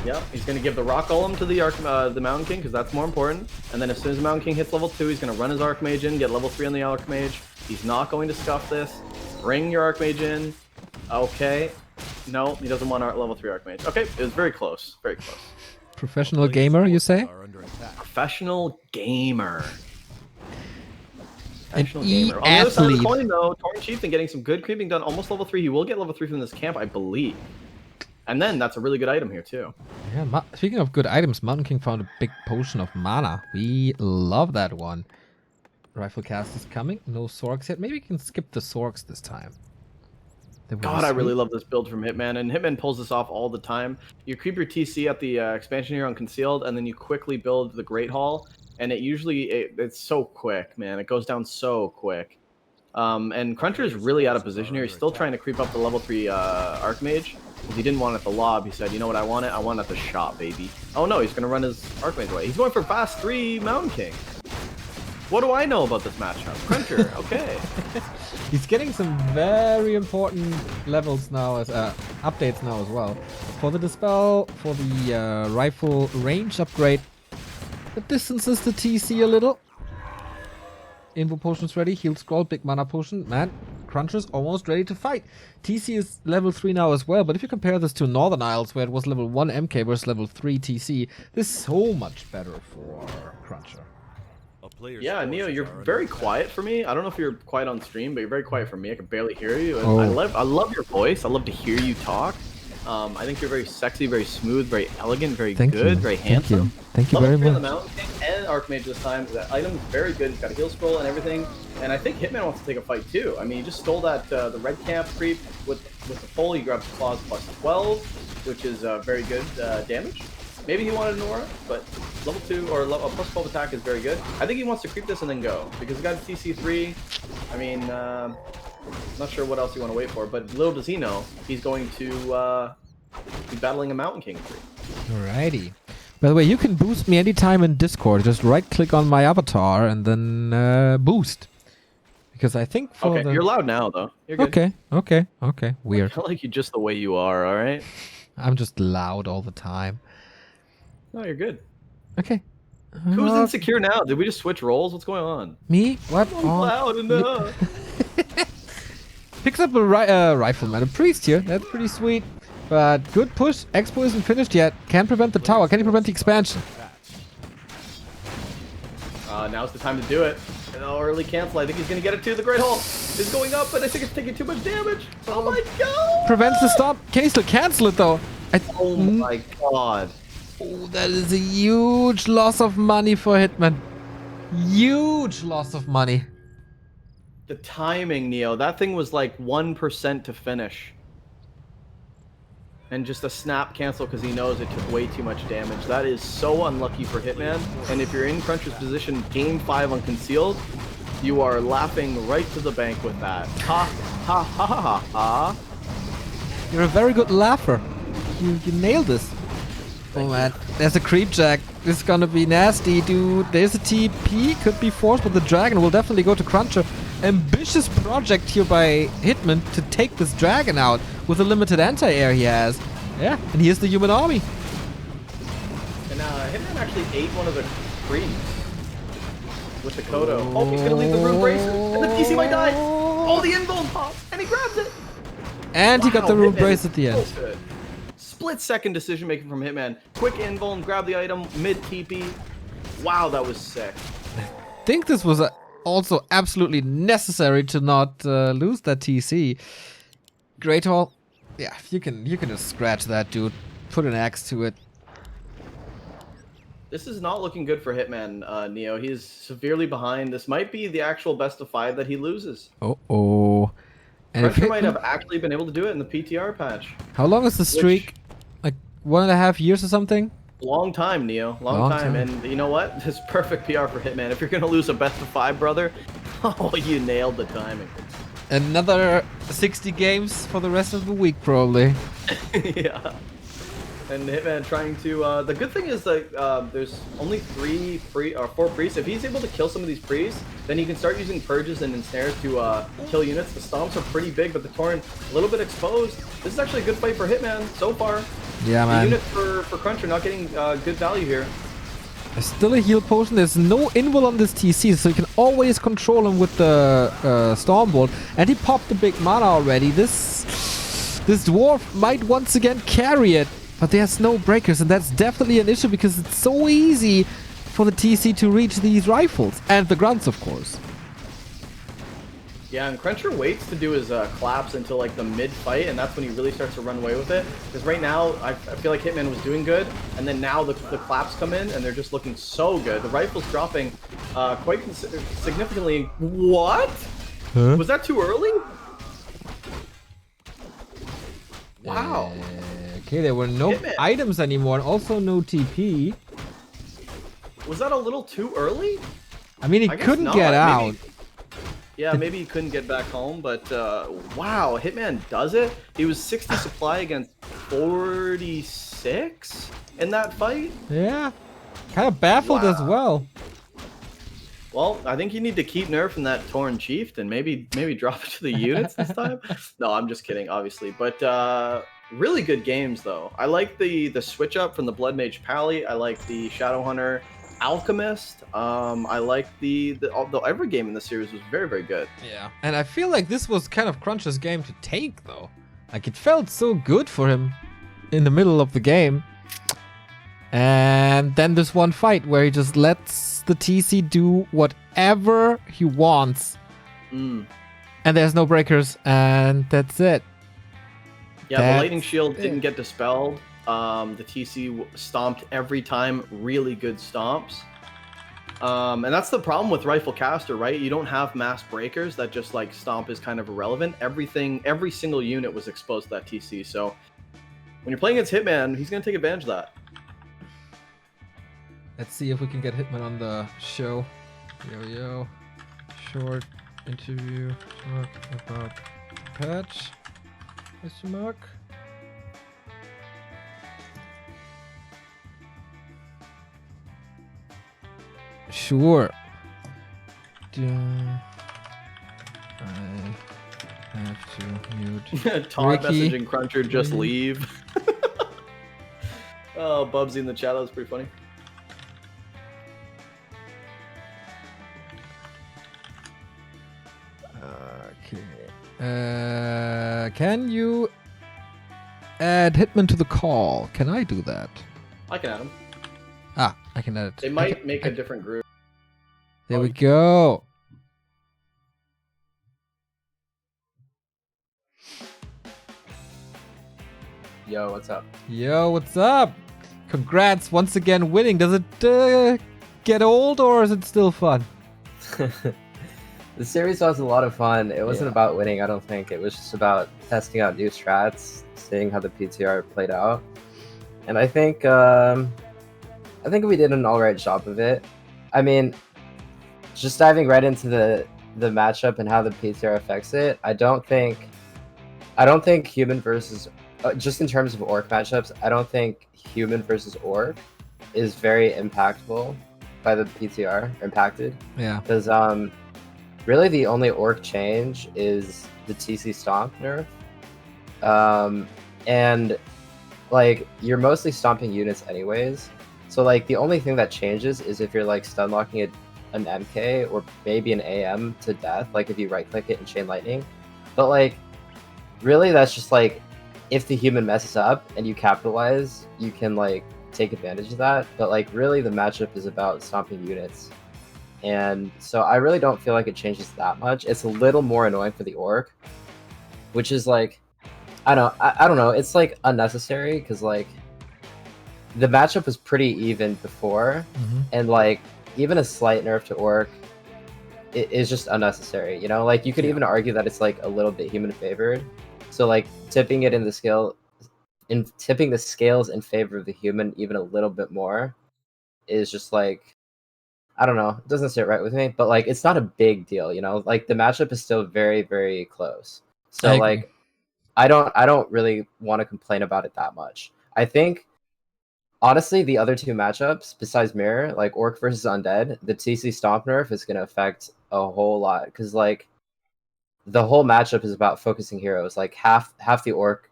Yep, he's going to give the Rock Golem to the Mountain King because that's more important. And then as soon as the Mountain King hits level 2, he's going to run his Archmage in, get level 3 on the Archmage. He's not going to scuff this. Bring your Archmage in. Okay. No, he doesn't want our level 3 Archmage. Okay, it was very close. Very close.
Professional gamer, you say?
Professional gamer.
An
gamer. On the other side of the coin, though, Torn Chieftain getting some good creeping done, almost level 3. He will get level 3 from this camp, I believe. And then that's a really good item here, too.
Yeah, speaking of good items, Mountain King found a big potion of mana. We love that one. Rifle cast is coming. No Sorks yet. Maybe we can skip the Sorks this time.
God, I really love this build from Hitman, and Hitman pulls this off all the time. You creep your TC at the expansion here on Concealed, and then you quickly build the Great Hall, and it's so quick, man. It goes down so quick. And CrunCher is really out of position here. He's still trying to creep up the level 3 Archmage, because he didn't want it at the lob. He said, you know what I want it? I want it at the shop, baby. Oh no, he's going to run his Archmage away. He's going for fast 3 Mountain King. What do I know about this matchup? CrunCher, okay.
He's getting some very important levels now, as updates now as well. For the Dispel, for the rifle range upgrade, it distances the TC a little. Invo potion's ready, heal scroll, big mana potion. Man, CrunCher's almost ready to fight. TC is level 3 now as well, but if you compare this to Northern Isles, where it was level 1 MK versus level 3 TC, this is so much better for CrunCher.
Yeah, Neo, you're very quiet for me. I don't know if you're quiet on stream, but you're very quiet for me. I can barely hear you. And
Oh.
I love your voice. I love to hear you talk. I think you're very sexy, very smooth, very elegant, very good, very handsome.
Thank you
Love
very
to play
much.
the Mountain King and Archmage this time. The item is very good. He's got a heal scroll and everything. And I think Hitman wants to take a fight too. I mean, he just stole that the red camp creep with the full. He grabs claws plus 12, which is very good damage. Maybe he wanted an aura, but level 2 or plus 12 attack is very good. I think he wants to creep this and then go, because he got a TC3. I mean, not sure what else you want to wait for, but little does he know, he's going to be battling a Mountain King 3.
Alrighty. By the way, you can boost me anytime in Discord. Just right-click on my avatar and then boost. Because I think for
Okay, you're loud now, though. You're good.
Okay. Weird.
I like you just the way you are, alright?
I'm just loud all the time.
No, you're good.
Okay.
Who's insecure now? Did we just switch roles? What's going on?
Me? What?
I'm loud enough.
Picks up a rifleman, a priest here. That's pretty sweet. But good push. Expo isn't finished yet. Can't prevent the tower. Can he prevent the expansion?
Now's the time to do it. Early cancel. I think he's going to get it too. The Great Hall is going up, but I think it's taking too much damage. Oh my god!
Prevents the stop. Can he still cancel it though?
Oh my god.
Oh, that is a huge loss of money for Hitman. Huge loss of money.
The timing, Neo. That thing was like 1% to finish. And just a snap cancel because he knows it took way too much damage. That is so unlucky for Hitman. And if you're in CrunCher's position, game 5 on Concealed, you are laughing right to the bank with that. Ha, ha, ha, ha, ha, ha.
You're a very good laugher. You nailed this. Oh man, there's a creep jack. This is gonna be nasty, dude. There's a TP, could be forced, but the dragon will definitely go to CrunCher. Ambitious project here by Hitman to take this dragon out with the limited anti-air he has. Yeah, and here's the human army.
And Hitman actually ate one of the creeps with the Kodo. Oh, he's gonna leave the rune braces, and the TC might die. Oh, the invuln pops, and he grabs it.
And he got the rune
Hitman
brace
is
at the end.
so good. Split-second decision making from Hitman. Quick invuln, grab the item, mid-TP. Wow, that was sick.
I think this was also absolutely necessary to not lose that TC. Great Hall. Yeah, you can just scratch that, dude. Put an axe to it.
This is not looking good for Hitman, Neo. He's severely behind. This might be the actual best of 5 that he loses.
Uh-oh. And if
CrunCher might have actually been able to do it in the PTR patch.
How long is the streak? Like 1.5 years or something?
Long time, Neo. Long time. And you know what? This is perfect PR for Hitman. If you're going to lose a best of 5, brother, oh, you nailed the timing.
Another 60 games for the rest of the week, probably.
Yeah. And Hitman trying to... the good thing is that there's only 4 priests. If he's able to kill some of these priests, then he can start using purges and ensnares to kill units. The stomps are pretty big, but the Torrent a little bit exposed. This is actually a good fight for Hitman so far.
Yeah, man.
The unit for CrunCher not getting good value here.
There's still a heal potion. There's no invul on this TC, so you can always control him with the Stormbolt. And he popped the big mana already. This dwarf might once again carry it. But there's no breakers, and that's definitely an issue because it's so easy for the TC to reach these rifles. And the grunts, of course.
Yeah, and CrunCher waits to do his collapse until like the mid-fight, and that's when he really starts to run away with it. Because right now, I feel like Hitman was doing good, and then now the claps come in, and they're just looking so good. The rifle's dropping quite significantly. What?
Huh?
Was that too early? Wow.
Okay, there were no
Hitman.
items anymore, and also no TP.
Was that a little too early?
I mean, he
I guess
couldn't
not.
get out.
Maybe, yeah, maybe he couldn't get back home, but wow, Hitman does it. He was 60 supply against 46 in that fight.
Yeah, kind of baffled as
Wow.
well.
Well, I think you need to keep nerfing that Torn Chieftain. Maybe drop it to the units this time. No, I'm just kidding, obviously. But really good games though. I like the switch up from the Blood Mage Pally. I like the Shadowhunter Alchemist. I like the every game in the series was very, very good.
Yeah, and I feel like this was kind of CrunCher's game to take though. Like it felt so good for him in the middle of the game. And then this one fight where he just lets the TC do whatever he wants. And there's no breakers, and that's it.
Yeah, the Lightning Shield didn't get dispelled. The TC stomped every time, really good stomps. And that's the problem with Rifle Caster, right? You don't have mass breakers that just like stomp is kind of irrelevant. Every single unit was exposed to that TC. So when you're playing against Hitman, he's going to take advantage of that.
Let's see if we can get Hitman on the show. Yo. Short interview. Talk about patch. Question mark. Sure. I have to mute
Todd
Ricky.
messaging CrunCher, just leave. Oh, Bubsy in the chat, that was pretty funny.
Okay. Can you add Hitman to the call? Can I do that?
I can add him.
Ah, I can add it.
They might make a different group.
There we go.
Yo, what's up?
Yo, what's up? Congrats once again winning. Does it get old or is it still fun?
The series was a lot of fun. It wasn't about winning, I don't think. It was just about testing out new strats, seeing how the PTR played out. And I think we did an alright job of it. I mean, just diving right into the matchup and how the PTR affects it, I don't think human versus just in terms of orc matchups, I don't think human versus orc is very impactful by the PTR, impacted.
Yeah.
Because really the only orc change is the TC stomp nerf. And like you're mostly stomping units anyways. So like the only thing that changes is if you're like stun locking an MK or maybe an AM to death, like if you right click it and chain lightning. But like really that's just like if the human messes up and you capitalize, you can like take advantage of that. But like really the matchup is about stomping units. And so I really don't feel like it changes that much. It's a little more annoying for the orc, which is like I don't know. It's like unnecessary because like the matchup was pretty even before, and like even a slight nerf to orc is just unnecessary. You know, like you could even argue that it's like a little bit human favored. So like tipping it in the scale, tipping the scales in favor of the human even a little bit more is just like I don't know. It doesn't sit right with me, but like it's not a big deal. You know, like the matchup is still very very close. So like. I don't really want to complain about it that much. I think, honestly, the other two matchups, besides Mirror, like Orc versus Undead, the TC Stomp nerf is going to affect a whole lot. Because, like, the whole matchup is about focusing heroes. Like, half the Orc,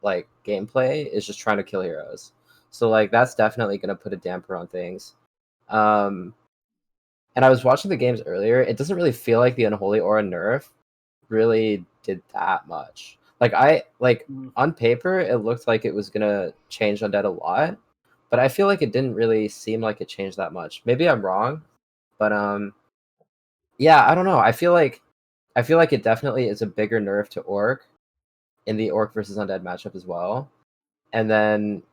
like, gameplay is just trying to kill heroes. So, like, that's definitely going to put a damper on things. And I was watching the games earlier. It doesn't really feel like the Unholy Aura nerf really did that much. Like on paper, it looked like it was gonna change Undead a lot, but I feel like it didn't really seem like it changed that much. Maybe I'm wrong, but yeah, I don't know. I feel like it definitely is a bigger nerf to Orc in the Orc versus Undead matchup as well. And then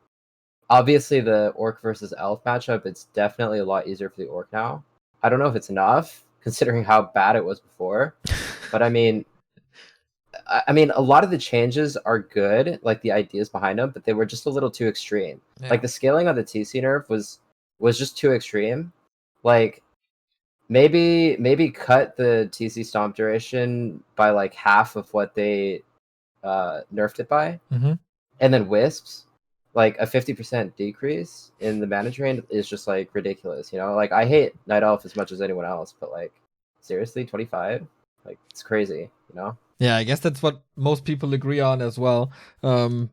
obviously the Orc versus Elf matchup, it's definitely a lot easier for the Orc now. I don't know if it's enough considering how bad it was before, but I mean. I mean, a lot of the changes are good, like the ideas behind them, but they were just a little too extreme.
Yeah.
Like the scaling on the TC nerf was just too extreme. Like maybe cut the TC stomp duration by like half of what they nerfed it by, and then wisps, like a 50% decrease in the mana drain is just like ridiculous. You know, like I hate Night Elf as much as anyone else, but like seriously, 25, like it's crazy. You know.
Yeah, I guess that's what most people agree on as well. The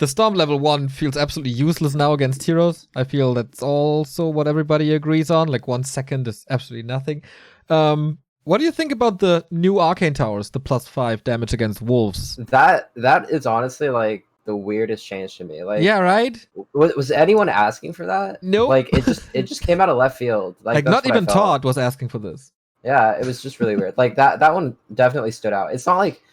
Storm level 1 feels absolutely useless now against heroes. I feel that's also what everybody agrees on. Like 1 second is absolutely nothing. What do you think about the new Arcane Towers, the +5 damage against wolves?
That is honestly like the weirdest change to me. Like,
yeah, right?
Was anyone asking for that?
Nope.
Like it just came out of left field. Like, that's
not
what I
even
felt.
Todd was asking for this.
Yeah, it was just really weird. Like that one definitely stood out. It's not like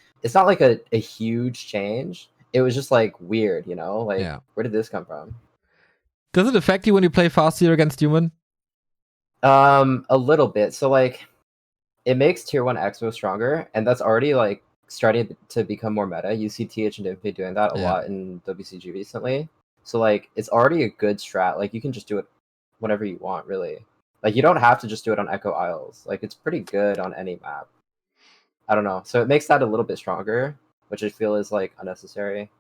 a huge change. It was just like weird, you know? Like where did this come from?
Does it affect you when you play Farseer against human?
A little bit. So like it makes tier 1 Expo stronger, and that's already like starting to become more meta. You see TH and Dimfy doing that a lot in WCG recently. So like it's already a good strat. Like you can just do it whenever you want, really. Like you don't have to just do it on Echo Isles. Like it's pretty good on any map. I don't know. So it makes that a little bit stronger, which I feel is like unnecessary.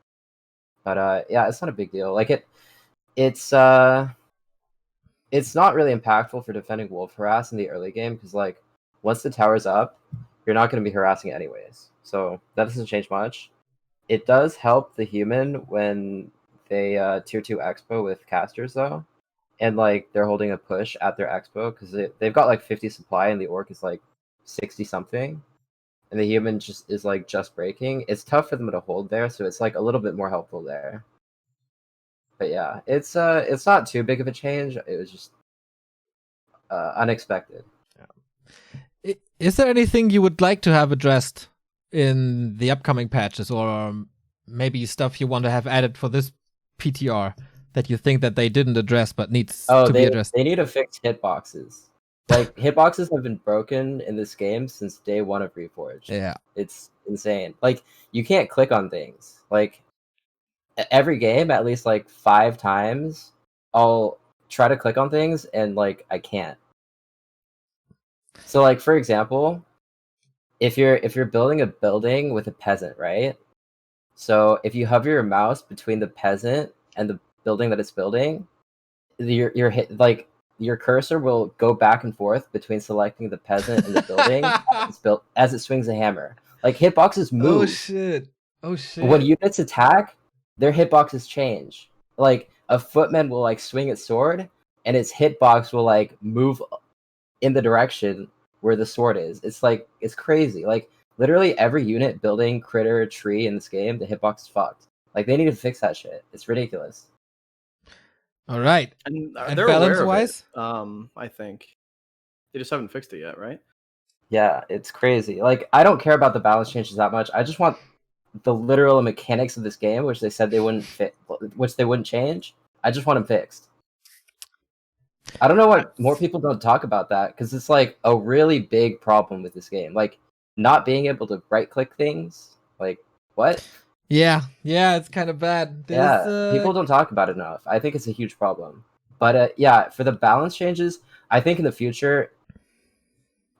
But yeah, it's not a big deal. Like it's not really impactful for defending wolf harass in the early game because like once the tower's up, you're not going to be harassing anyways. So that doesn't change much. It does help the human when they tier 2 expo with casters though. And like they're holding a push at their expo because they've got like 50 supply and the orc is like 60 something, and the human is like just breaking. It's tough for them to hold there, so it's like a little bit more helpful there. But yeah, it's not too big of a change. It was just unexpected.
Is there anything you would like to have addressed in the upcoming patches, or maybe stuff you want to have added for this PTR that you think that they didn't address but needs to be addressed?
They need to fix hitboxes. Like hitboxes have been broken in this game since day 1 of Reforged.
Yeah,
it's insane. Like you can't click on things. Like every game, at least like 5 times, I'll try to click on things and like I can't. So like for example, if you're building a building with a peasant, right? So if you hover your mouse between the peasant and the building that it's building, your hit like your cursor will go back and forth between selecting the peasant and the building as it's built as it swings a hammer. Like hitboxes move.
Oh shit!
When units attack, their hitboxes change. Like a footman will like swing its sword, and its hitbox will like move in the direction where the sword is. It's crazy. Like literally every unit, building, critter, tree in this game, the hitbox is fucked. Like they need to fix that shit. It's ridiculous.
All right.
And
And
they're aware of
balance-wise?
it. I think they just haven't fixed it yet, right?
Yeah, it's crazy. Like I don't care about the balance changes that much. I just want the literal mechanics of this game, which they said they wouldn't which they wouldn't change. I just want them fixed. I don't know what more people don't talk about that because it's like a really big problem with this game. Like not being able to right click things. Like what?
Yeah, it's kind of bad.
People don't talk about it enough. I think it's a huge problem. But yeah, for the balance changes, I think in the future,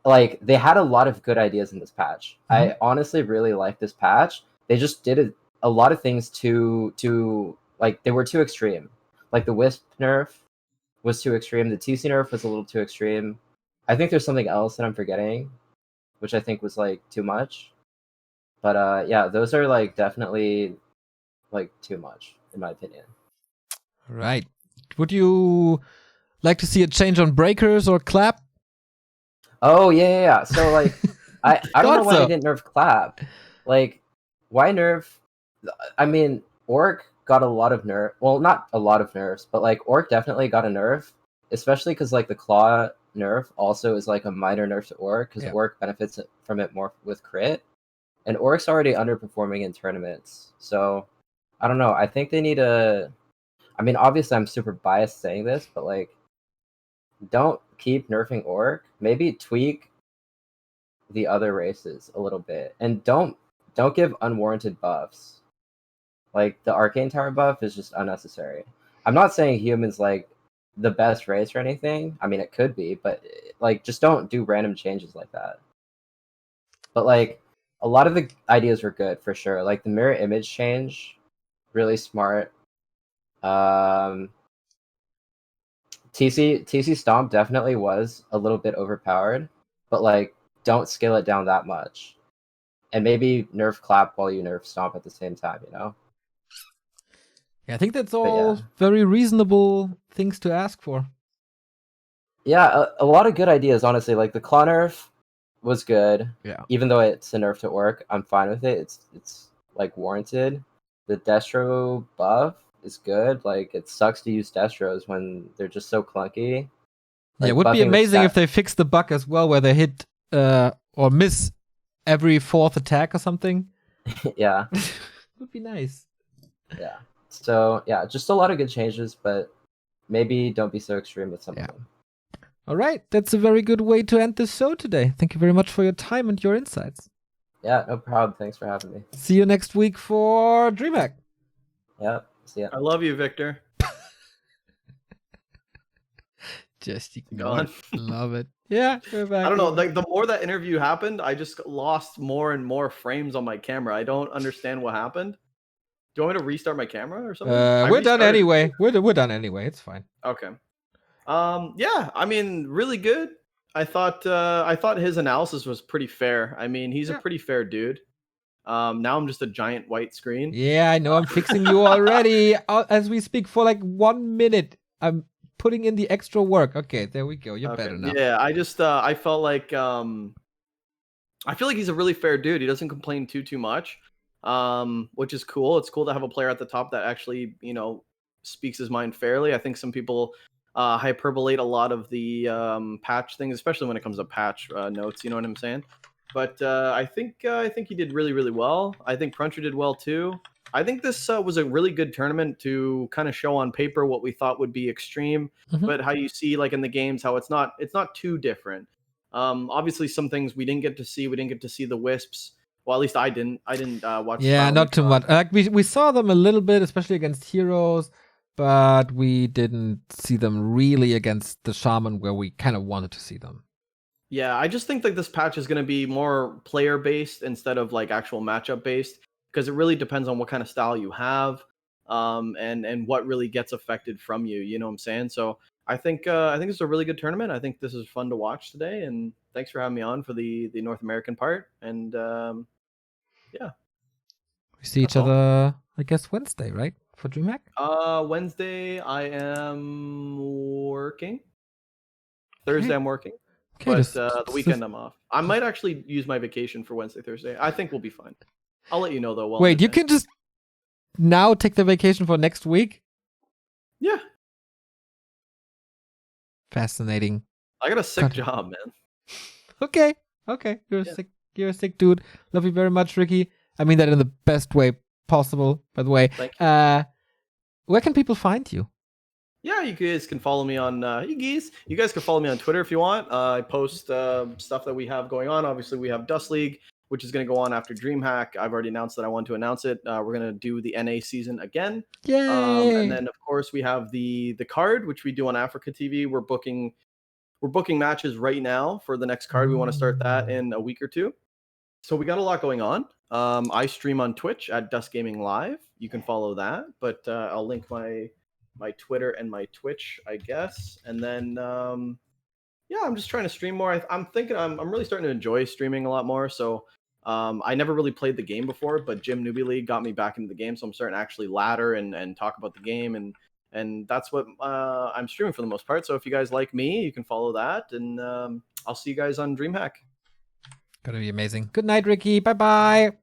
like they had a lot of good ideas in this patch. I honestly really like this patch. They just did a lot of things to like they were too extreme. Like the Wisp nerf was too extreme. The TC nerf was a little too extreme. I think there's something else that I'm forgetting, which I think was like too much. But yeah, those are like definitely like too much in my opinion.
Right. Would you like to see a change on breakers or clap?
Oh yeah. So like I don't know why
so.
they didn't nerf clap. Like why nerf? I mean, Orc got a lot of nerf. Well, not a lot of nerfs, but like Orc definitely got a nerf, especially because like the claw nerf also is like a minor nerf to Orc because Orc benefits from it more with crit, and Orc's already underperforming in tournaments. So I don't know. I think they need a. I mean, obviously, I'm super biased saying this, but like, don't keep nerfing Orc. Maybe tweak the other races a little bit, and don't don't give unwarranted buffs. Like the Arcane Tower buff is just unnecessary. I'm not saying humans like the best race or anything. I mean, it could be, but like just don't do random changes like that. But like a lot of the ideas were good for sure. Like the mirror image change, really smart. TC Stomp definitely was a little bit overpowered, but like don't scale it down that much. And maybe nerf Clap while you nerf Stomp at the same time, you know?
Yeah, I think that's
But
all
yeah.
very reasonable things to ask for.
Yeah, a lot of good ideas, honestly. Like the claw nerf was good.
Yeah.
Even though it's a nerf to orc, I'm fine with it. It's like warranted. The Destro buff is good. Like it sucks to use Destros when they're just so clunky.
Yeah,
Like
it would be
buffing the
amazing if
stat-
they fixed the bug as well, where they hit or miss every fourth attack or something.
Yeah,
Would be nice.
yeah. So yeah, just a lot of good changes, but maybe don't be so extreme with some
Yeah.
of them.
All right, that's a very good way to end this show today. Thank you very much for your time and your insights.
Yeah, no problem. Thanks for having me.
See you next week for DreamHack.
Yeah, see ya.
I love you, Victor.
Just
Gone.
Love it. Yeah, we're back.
I don't know. Like the more that interview happened, I just lost more and more frames on my camera. I don't understand what happened. Do you want me to restart my camera or something? I
we're done
restarted it.
anyway. We're done anyway. It's fine.
Okay. Yeah, I mean, really good. I thought his analysis was pretty fair. I mean, he's a
Yeah.
pretty fair dude. Now I'm just a giant white screen.
Yeah, I know. I'm fixing you already as we speak for like 1 minute. I'm putting in the extra work. Okay, there we go. You're better now.
Yeah, I just I felt like I feel like he's a really fair dude. He doesn't complain too much. Which is cool. It's cool to have a player at the top that actually, speaks his mind fairly. I think some people hyperbolate a lot of the patch things, especially when it comes to patch notes. You know what I'm saying? But I think he did really well. I think CrunCher did well too. I think this was a really good tournament to kind of show on paper what we thought would be extreme,
Mhm.
but how you see like in the games how it's not too different. Obviously, some things we didn't get to see. We didn't get to see the wisps. Well, at least I didn't. I didn't watch.
Yeah, not too much. Like we saw them a little bit, especially against heroes, but we didn't see them really against the shaman, where we kind of wanted to see them.
Yeah, I just think that this patch is going to be more player based instead of like actual matchup based, because it really depends on what kind of style you have, and what really gets affected from you. You know what I'm saying? So I think it's a really good tournament. I think this is fun to watch today, and thanks for having me on for the North American part. And yeah,
We see each
That's all.
other, I guess, Wednesday, right? For DreamHack?
Wednesday I am working. Thursday
Okay.
I'm working.
Okay,
But the weekend I'm off. I might actually use my vacation for Wednesday, Thursday. I think we'll be fine. I'll let you know though. Well,
Wait, you can just now take the vacation for next week?
Yeah,
Fascinating.
I got a sick
God.
job, man.
Okay. You're
Yeah.
sick. You're a sick dude. Love you very much, Ricky. I mean that in the best way possible, by the way.
Thank you.
Where can people find you?
Yeah, you guys can follow me on. You guys can follow me on Twitter if you want. I post stuff that we have going on. Obviously, we have Dust League, which is going to go on after DreamHack. I've already announced that I want to announce it. We're going to do the NA season again.
Yay!
And then of course we have the card, which we do on Africa TV. We're booking matches right now for the next card. We want to start that in a week or two. So we got a lot going on. I stream on Twitch at Dust Gaming Live. You can follow that, but I'll link my Twitter and my Twitch, I guess. And then yeah, I'm just trying to stream more. I'm thinking I'm really starting to enjoy streaming a lot more. So I never really played the game before, but Gym Newbie League got me back into the game. So I'm starting to actually ladder and talk about the game, and that's what I'm streaming for the most part. So if you guys like me, you can follow that, and I'll see you guys on DreamHack.
Gonna be amazing. Good night, Ricky. Bye bye.